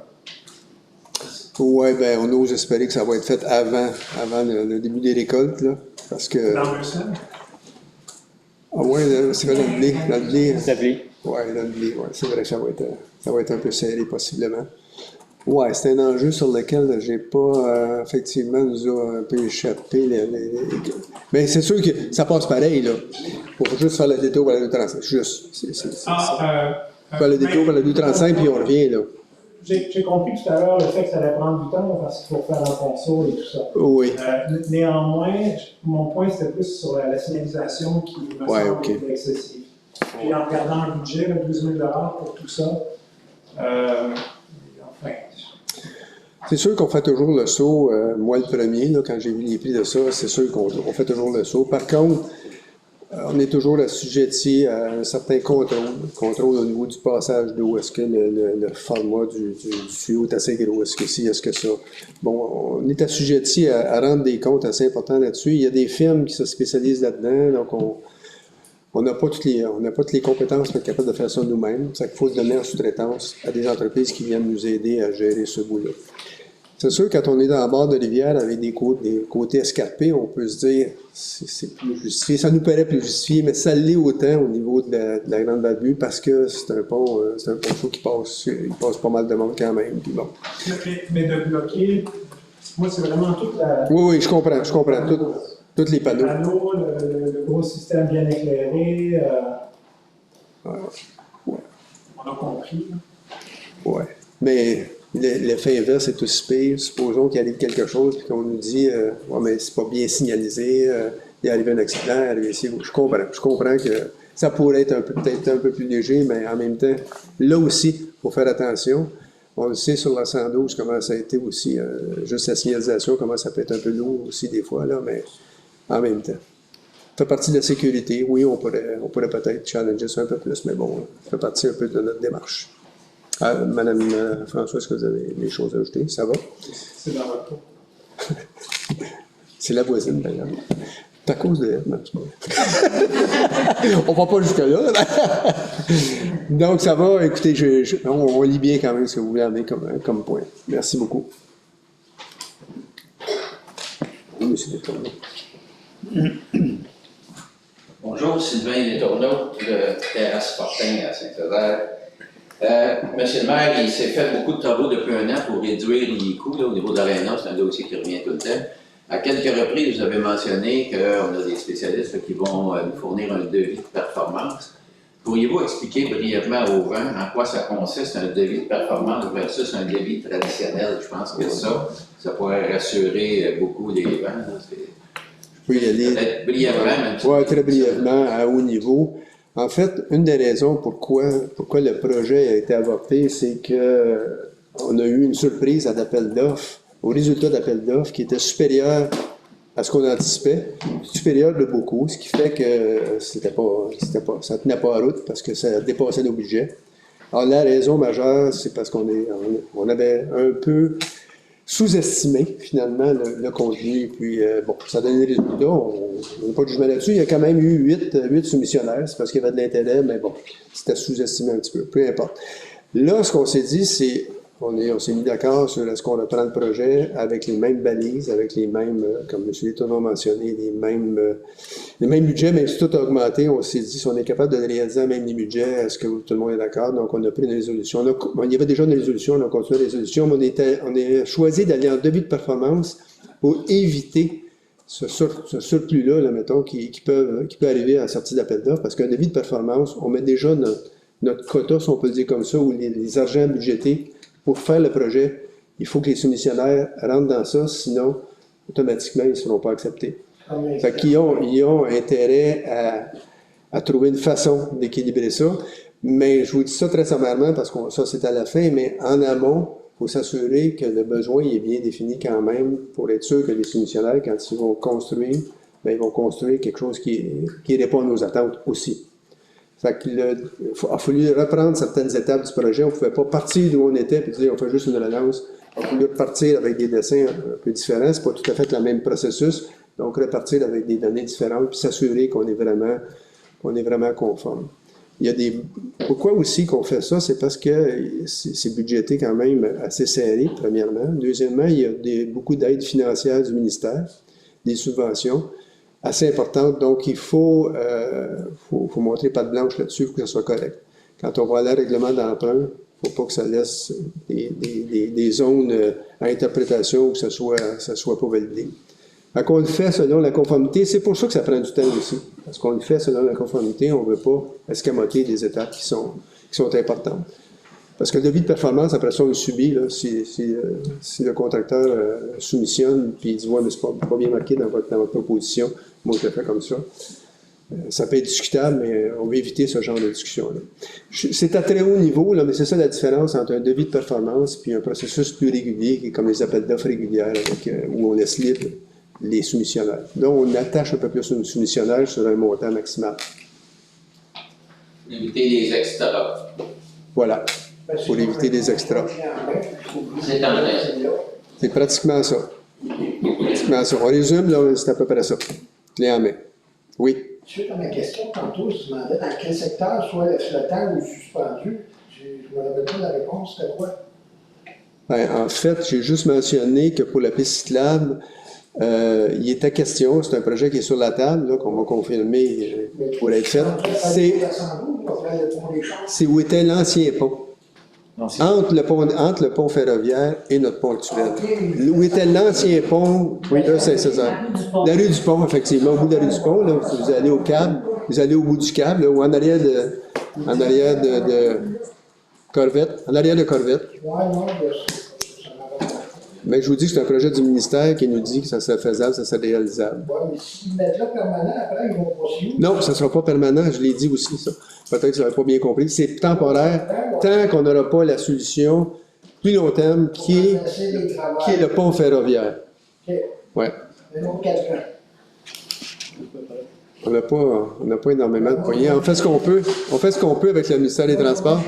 S1: Oui, ben on ose espérer que ça va être fait avant le début des récoltes, là, parce que...
S9: Dans 2 semaines?
S1: Ah ouais, c'est vrai, dans le blé.
S3: La pluie.
S1: Oui, dans le blé, ouais, c'est vrai que ça va être un peu serré, possiblement. Oui, c'est un enjeu sur lequel j'ai pas, effectivement, nous a un peu échappé. Mais c'est sûr que ça passe pareil, là. Il faut juste faire le détour vers la 235. Juste. Faire le détour vers la 235, puis on revient, là.
S9: J'ai compris tout à l'heure le fait que ça allait prendre du temps parce qu'il faut faire un ponceau et tout ça.
S1: Oui.
S9: Néanmoins, mon point, c'était plus sur la signalisation qui me semble excessive. Puis en regardant le budget, 12 000 pour tout ça, enfin...
S1: C'est sûr qu'on fait toujours le saut, moi le premier, là, quand j'ai vu les prix de ça, c'est sûr qu'on fait toujours le saut. Par contre, on est toujours assujetti à un certain contrôle au niveau du passage d'eau. Est-ce que le format du tuyau est assez gros? Est-ce que si, est-ce que ça? Bon, on est assujetti à rendre des comptes assez importants là-dessus. Il y a des firmes qui se spécialisent là-dedans, donc on n'a pas toutes les compétences pour être capable de faire ça nous-mêmes. C'est qu'il faut se donner en sous-traitance à des entreprises qui viennent nous aider à gérer ce bout-là. C'est sûr, quand on est dans la barre de rivière avec des côtés escarpés, on peut se dire c'est plus justifié. Ça nous paraît plus justifié, mais ça l'est autant au niveau de la Grande Balbue parce que c'est un pont chaud qui passe pas mal de monde quand même. Puis bon.
S9: Mais de bloquer, moi, c'est vraiment toute la...
S1: Oui, je comprends. Tous les panneaux.
S9: Le panneau, le gros système bien éclairé.
S1: Ouais.
S9: On a compris.
S1: Oui. Mais l'effet inverse est aussi pire. Supposons qu'il arrive quelque chose et qu'on nous dit ouais, mais c'est pas bien signalisé, il est arrivé un accident, il est arrivé ici. Je comprends que ça pourrait être peut-être un peu plus léger, mais en même temps, là aussi, il faut faire attention. On le sait sur la 112 comment ça a été aussi, juste la signalisation, comment ça peut être un peu lourd aussi des fois, là, mais en même temps. Ça fait partie de la sécurité. Oui, on pourrait peut-être challenger ça un peu plus, mais bon, ça fait partie un peu de notre démarche. Madame François, est-ce que vous avez des choses à ajouter? Ça va?
S9: C'est dans votre tour.
S1: C'est la voisine, d'ailleurs. C'est à cause de elle, on va pas jusque-là. Donc, ça va. Écoutez, on lit bien quand même ce que vous voulez amener comme point. Merci beaucoup. Oui, monsieur Détourneau.
S10: Bonjour, Sylvain Détourneau, de Terrasse Fortin à Saint-Césaire. Monsieur le maire, il s'est fait beaucoup de travaux depuis 1 an pour réduire les coûts là, au niveau de l'ARENA. C'est un dossier qui revient tout le temps. À quelques reprises, vous avez mentionné qu'on a des spécialistes là, qui vont nous fournir un devis de performance. Pourriez-vous expliquer brièvement aux gens en quoi ça consiste, un devis de performance versus un devis traditionnel? Je pense que ça pourrait rassurer beaucoup les gens.
S1: Oui,
S10: peut-être brièvement.
S1: Oui, très brièvement, à haut niveau. En fait, une des raisons pourquoi le projet a été avorté, c'est qu'on a eu une surprise à l'appel d'offres, au résultat d'appel d'offres qui était supérieur à ce qu'on anticipait, supérieur de beaucoup, ce qui fait que ça tenait pas en route parce que ça dépassait nos budgets. Alors la raison majeure, c'est parce qu'on avait un peu sous-estimé finalement le contenu, puis bon, ça donne des résultats, on n'a pas de jugement là-dessus. Il y a quand même eu 8 soumissionnaires, c'est parce qu'il y avait de l'intérêt, mais bon, c'était sous-estimé un petit peu importe. Là, ce qu'on s'est dit, c'est on s'est mis d'accord sur est-ce qu'on reprend le projet avec les mêmes balises, avec les mêmes, comme M. Détourneau a mentionné, les mêmes budgets, même si tout a augmenté, on s'est dit si on est capable de le réaliser à même les budgets, est-ce que tout le monde est d'accord? Donc, on a pris une résolution. Il y avait déjà une résolution, on a continué la résolution, mais on a choisi d'aller en devis de performance pour éviter ce surplus-là, là, mettons, qui peut arriver à la sortie d'appel d'offres, parce qu'un devis de performance, on met déjà notre quota, si on peut le dire comme ça, ou les argents budgétés. Pour faire le projet, il faut que les soumissionnaires rentrent dans ça, sinon, automatiquement, ils ne seront pas acceptés. Fait qu'ils ont intérêt à trouver une façon d'équilibrer ça. Mais je vous dis ça très sommairement, parce que ça, c'est à la fin, mais en amont, il faut s'assurer que le besoin est bien défini quand même, pour être sûr que les soumissionnaires, quand ils vont construire, bien, ils vont construire quelque chose qui répond à nos attentes aussi. Fait qu'il a fallu reprendre certaines étapes du projet. On ne pouvait pas partir d'où on était et dire on fait juste une relance. On a fallu repartir avec des dessins un peu différents. Ce n'est pas tout à fait le même processus. Donc, repartir avec des données différentes puis s'assurer qu'on est vraiment conforme. Il y a des... Pourquoi aussi qu'on fait ça? C'est parce que c'est budgété quand même assez serré, premièrement. Deuxièmement, il y a beaucoup d'aides financières du ministère, des subventions assez importantes. Donc, il faut montrer patte blanche là-dessus pour que ça soit correct. Quand on va aller à règlement d'emprunt, il ne faut pas que ça laisse des zones à interprétation où ça soit pas validé. Fait qu'on le fait selon la conformité. C'est pour ça que ça prend du temps aussi. Parce qu'on le fait selon la conformité, on ne veut pas escamoter des étapes qui sont importantes. Parce que le devis de performance, après ça, on le subit. Là, si le contracteur soumissionne puis il dit « Ouais, mais c'est pas bien marqué dans votre proposition, moi je le fais comme ça ». Ça peut être discutable, mais on veut éviter ce genre de discussion-là. C'est à très haut niveau, là, mais c'est ça la différence entre un devis de performance puis un processus plus régulier, qui est comme les appels d'offres régulières, où on laisse libre les soumissionnaires. Donc, on attache un peu plus une soumissionnaire sur un montant maximal.
S10: Éviter les extras.
S1: Voilà, pour éviter les extras.
S10: C'est en vrai.
S1: C'est pratiquement ça. On résume, là, c'est à peu près ça. Clé en main. Oui.
S7: Suite à ma question, tantôt, je demandais dans quel secteur, soit le flottant ou suspendu. Je ne me rappelle pas la réponse, c'était quoi?
S1: Ben, en fait, j'ai juste mentionné que pour la piste cyclable, il était question, c'est un projet qui est sur la table, qu'on va confirmer pour être fait. C'est où était l'ancien pont. Entre le pont ferroviaire et notre pont actuel. Où était l'ancien pont de Saint-Césaire. La rue du pont, effectivement, au bout de la rue du pont, là, vous allez au câble, vous allez au bout du câble, là, ou en arrière de Corvette. En arrière de Corvette. Mais je vous dis que c'est un projet du ministère qui nous dit que ça serait faisable, ça serait réalisable.
S7: Oui, mais s'ils mettent là permanent, après, ils vont poursuivre.
S1: Non, ça ne sera pas permanent, je l'ai dit aussi, ça. Peut-être que vous n'avez pas bien compris. C'est temporaire, tant qu'on n'aura pas la solution plus long terme qui est le pont ferroviaire.
S7: OK.
S1: Oui.
S7: Un autre 4 ans.
S1: On n'a pas énormément de moyens. On fait ce qu'on peut. On fait ce qu'on peut avec le ministère des Transports.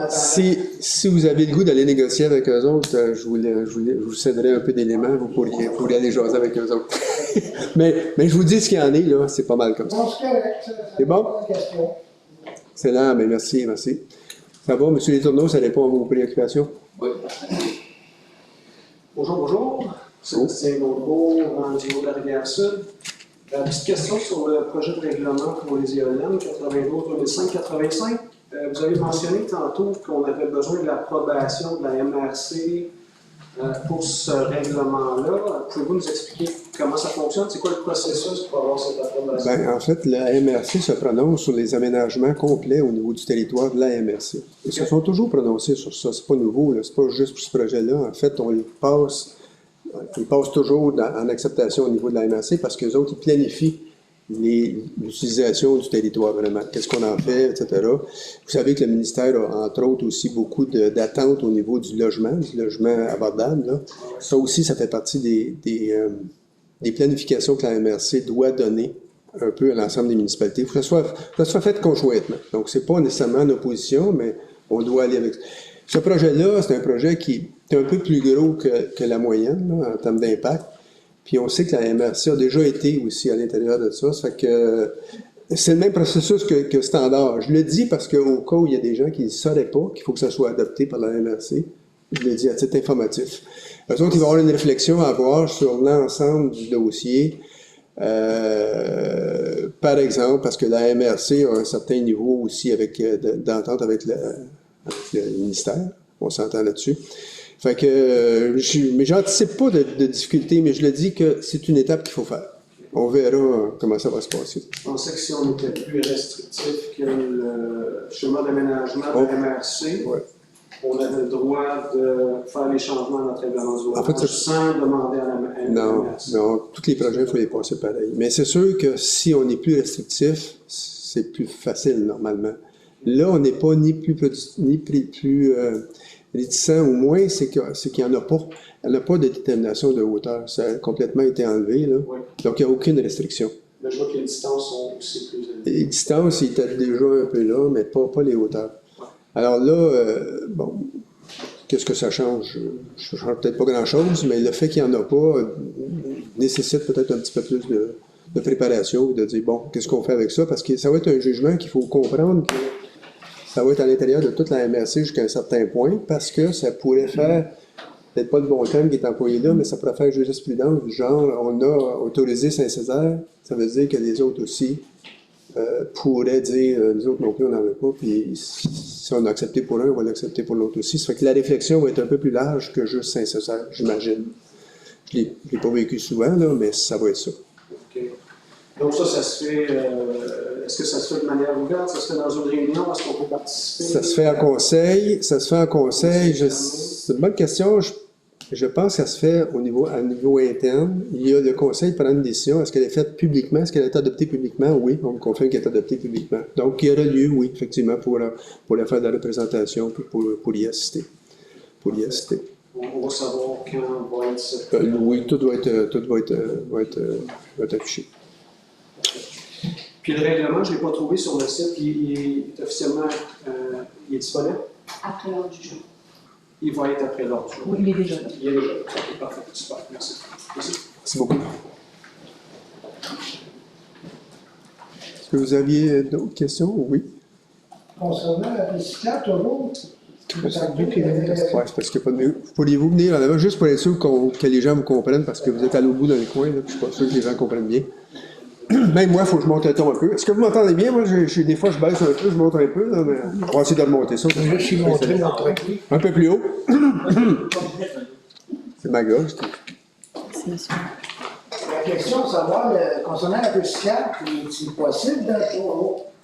S1: Si vous avez le goût d'aller négocier avec eux autres, je vous céderai un peu d'éléments. Vous pourriez aller jaser avec eux autres. mais je vous dis ce qu'il y en est, là. C'est pas mal comme ça. C'est bon? Excellent. Mais merci. Ça va, M. Letourneau, ça répond à vos préoccupations?
S10: Oui.
S9: Bonjour. Sébastien Gaudreau, Randio de la Rivière-Sud. Petite question sur le projet de règlement pour les éoliennes 92-2005-85. Vous avez mentionné tantôt qu'on avait besoin de l'approbation de la MRC pour ce règlement-là. Pouvez-vous nous expliquer comment ça fonctionne? C'est quoi le processus pour avoir cette approbation?
S1: En fait, la MRC se prononce sur les aménagements complets au niveau du territoire de la MRC. Ils se sont toujours prononcés sur ça. C'est pas nouveau, là. C'est pas juste pour ce projet-là. En fait, on les passe. Ils passent toujours en acceptation au niveau de la MRC parce qu'eux autres, ils planifient l'utilisation du territoire, vraiment. Qu'est-ce qu'on en fait, etc. Vous savez que le ministère a, entre autres, aussi beaucoup d'attentes au niveau du logement abordable. Là. Ça aussi, ça fait partie des planifications que la MRC doit donner un peu à l'ensemble des municipalités. Il faut que ça soit fait conjointement. Donc, c'est pas nécessairement en opposition, mais on doit aller avec... Ce projet-là, c'est un projet qui est un peu plus gros que la moyenne, là, en termes d'impact. Puis on sait que la MRC a déjà été aussi à l'intérieur de ça. Ça fait que c'est le même processus que standard. Je le dis parce qu'au cas où il y a des gens qui ne sauraient pas qu'il faut que ça soit adopté par la MRC, je le dis à titre informatif. Eux autres, ils vont avoir une réflexion à avoir sur l'ensemble du dossier. Par exemple, parce que la MRC a un certain niveau aussi d'entente avec le ministère. On s'entend là-dessus. Fait que, mais j'anticipe pas de difficultés, mais je le dis que c'est une étape qu'il faut faire. On verra comment ça va se passer.
S9: Je pensais que si on était plus restrictif que le schéma d'aménagement de la MRC, on avait le droit de faire les changements dans notre règlement du ouvrage sans demander à la MRC.
S1: Non, tous les projets, il faut les passer pareil. Mais c'est sûr que si on est plus restrictif, c'est plus facile normalement. Là, on n'est pas ni plus réticent ou moins, c'est qu'il n'y en a pas. Il n'y a pas de détermination de hauteur. Ça a complètement été enlevé. Là.
S9: Oui.
S1: Donc, il n'y a aucune restriction.
S9: Mais je vois que les distances sont aussi plus élevées.
S1: les distances, ils étaient déjà un peu là, mais pas les hauteurs. Alors là, bon, qu'est-ce que ça change? Ça ne change peut-être pas grand-chose, mais le fait qu'il n'y en a pas nécessite peut-être un petit peu plus de préparation, de dire, bon, qu'est-ce qu'on fait avec ça? Parce que ça va être un jugement qu'il faut comprendre que ça va être à l'intérieur de toute la MRC jusqu'à un certain point, parce que ça pourrait faire, peut-être pas le bon terme qui est employé là, mais ça pourrait faire jurisprudence du genre, on a autorisé Saint-Césaire, ça veut dire que les autres aussi pourraient dire, nous autres non plus, on n'en veut pas, puis si on a accepté pour l'un, on va l'accepter pour l'autre aussi. Ça fait que la réflexion va être un peu plus large que juste Saint-Césaire, j'imagine. Je ne l'ai pas vécu souvent, là, mais ça va être ça.
S11: Okay. Donc ça se fait, est-ce que ça se fait de manière ouverte? Ça se fait dans une réunion? Est-ce qu'on peut participer?
S1: Ça se fait en conseil. C'est une bonne question. Je pense que ça se fait à niveau interne. Il y a le conseil qui prend une décision. Est-ce qu'elle est faite publiquement? Est-ce qu'elle est adoptée publiquement? Oui, on me confirme qu'elle est adoptée publiquement. Donc, il y aura lieu, oui, effectivement, pour la faire de la représentation, pour y assister.
S11: On va savoir quand va être cette...
S1: Oui, tout va être affiché.
S11: Puis le règlement, je ne l'ai pas trouvé sur le site. Il est officiellement il est disponible?
S5: Après l'heure du jour.
S11: Il va être après l'heure du jour.
S5: Oui, il est déjà là.
S11: Il est déjà là. Okay, parfait. Super. Merci.
S1: Merci beaucoup. Est-ce que vous aviez d'autres questions? Oui.
S7: Concernant la piscine, toujours,
S1: Ouais, c'est parce que pourriez-vous venir en avant juste pour être sûr que les gens vous comprennent, parce que vous êtes à l'autre bout dans les coins, là, puis je suis pas sûr que les gens comprennent bien. Même moi, il faut que je monte le ton un peu. Est-ce que vous m'entendez bien? Moi, des fois, je baisse un peu, je monte un peu, là, mais on va essayer de remonter ça.
S7: je suis montré notre truc.
S1: Un peu plus haut. C'est ma gauche.
S7: La question, savoir, concernant la piscine, est-il possible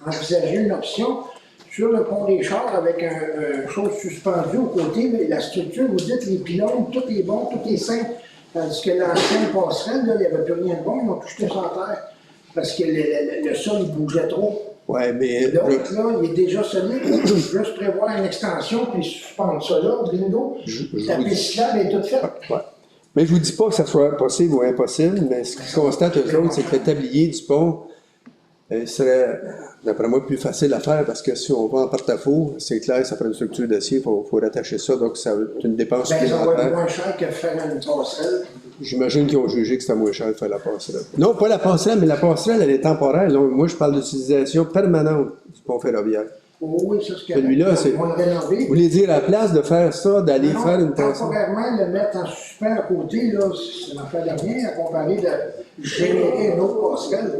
S7: d'envisager une option sur le pont des Chars avec un chose suspendu au côté, mais la structure, vous dites les pylônes, tout est bon, tout est simple. Tandis que l'ancienne passerelle, là, il n'y avait plus rien de bon, ils ont tout jeté sur terre. Parce que le sol, il bougeait trop.
S1: Ouais, mais.
S7: Donc là, il est déjà solide. Juste prévoir une extension, puis suspendre ça là, bingo. La piste là, elle est toute faite.
S1: Ouais. Mais je ne vous dis pas que ça soit possible ou impossible, mais ce qu'ils constatent eux autres, c'est que le tablier du pont serait, d'après moi, plus facile à faire parce que si on va en porte-à-faux, c'est clair, ça prend une structure d'acier, il faut rattacher ça, donc ça va être une dépense supplémentaire.
S7: Ça va être moins cher que faire une passerelle.
S1: J'imagine qu'ils ont jugé que c'était moins cher de faire la passerelle. Non, pas la passerelle, mais la passerelle, elle est temporaire. Donc, moi, je parle d'utilisation permanente du pont ferroviaire.
S7: Oui, ça, c'est
S1: celui-là, c'est. Vous voulez dire, à la place de faire ça, d'aller faire une passerelle?
S7: Temporairement, le mettre en suspens à côté, là, c'est n'en fait de rien à comparer de générer une autre passerelle.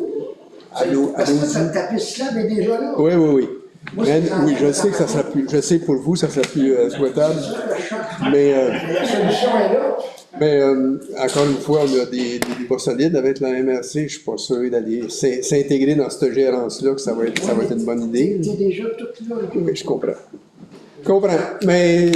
S7: Parce que ta piste là est déjà là.
S1: Oui. Moi, oui, je sais que ça sera plus. Je sais pour vous, ça sera plus souhaitable. Mais
S7: la solution est là.
S1: Mais encore une fois, on a des débats solides avec la MRC. Je ne suis pas sûr d'aller s'intégrer dans cette gérance-là, que ça va être une bonne idée.
S7: C'est déjà tout là.
S1: Oui, je comprends. Mais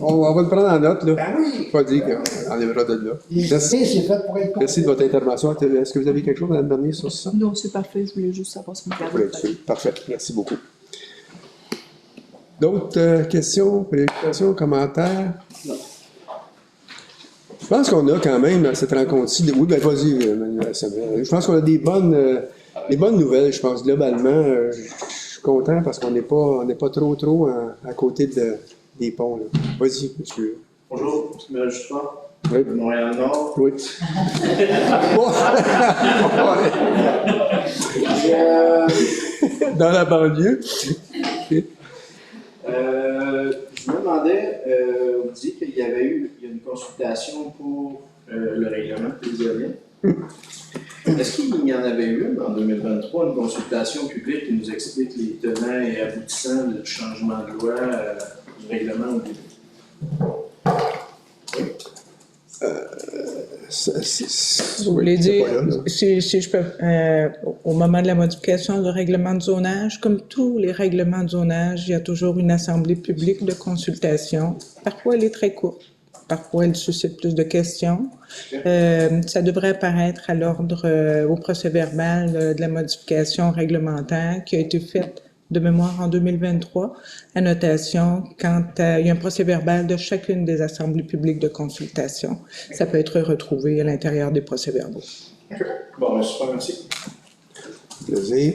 S1: on va le prendre en note, là.
S7: Ben oui.
S1: Pas dire qu'on enlèvera de là. Merci de votre intervention. Est-ce que vous avez quelque chose, Mme Bernier, sur ça?
S2: Non, c'est parfait. Je voulais juste savoir si vous avez.
S1: Parfait. Merci beaucoup. D'autres questions, préoccupations, commentaires? Non. Je pense qu'on a quand même, cette rencontre-ci, oui, ben vas-y, Samuel. Je pense qu'on a des bonnes nouvelles, je pense, globalement. Je suis content parce qu'on n'est pas trop à côté des ponts. Vas-y, monsieur.
S12: Bonjour, Samuel Justin,
S1: oui.
S12: De Montréal-Nord.
S1: Oui. Dans la banlieue.
S12: Je me demandais, vous dites qu'il y a une consultation pour le règlement prévisionnel. Est-ce qu'il y en avait eu en 2023 une consultation publique qui nous explique les tenants et aboutissants du changement de loi du règlement au début? Oui.
S2: Vous voulez dire, si je peux, au moment de la modification du règlement de zonage, comme tous les règlements de zonage, il y a toujours une assemblée publique de consultation. Parfois, elle est très courte. Parfois, elle suscite plus de questions. Ça devrait apparaître à l'ordre, au procès-verbal de la modification réglementaire qui a été faite de mémoire en 2023, annotation quand il y a un procès-verbal de chacune des assemblées publiques de consultation. Ça peut être retrouvé à l'intérieur des procès-verbaux.
S12: Bon, super, merci.
S1: Plaisir.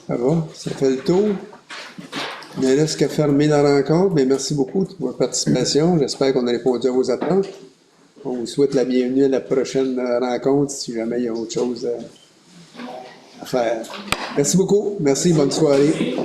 S1: Ça va, ça fait le tour. Il ne reste qu'à fermer la rencontre, mais merci beaucoup de votre participation. J'espère qu'on a répondu à vos attentes. On vous souhaite la bienvenue à la prochaine rencontre si jamais il y a autre chose à faire. Merci beaucoup. Merci, bonne soirée.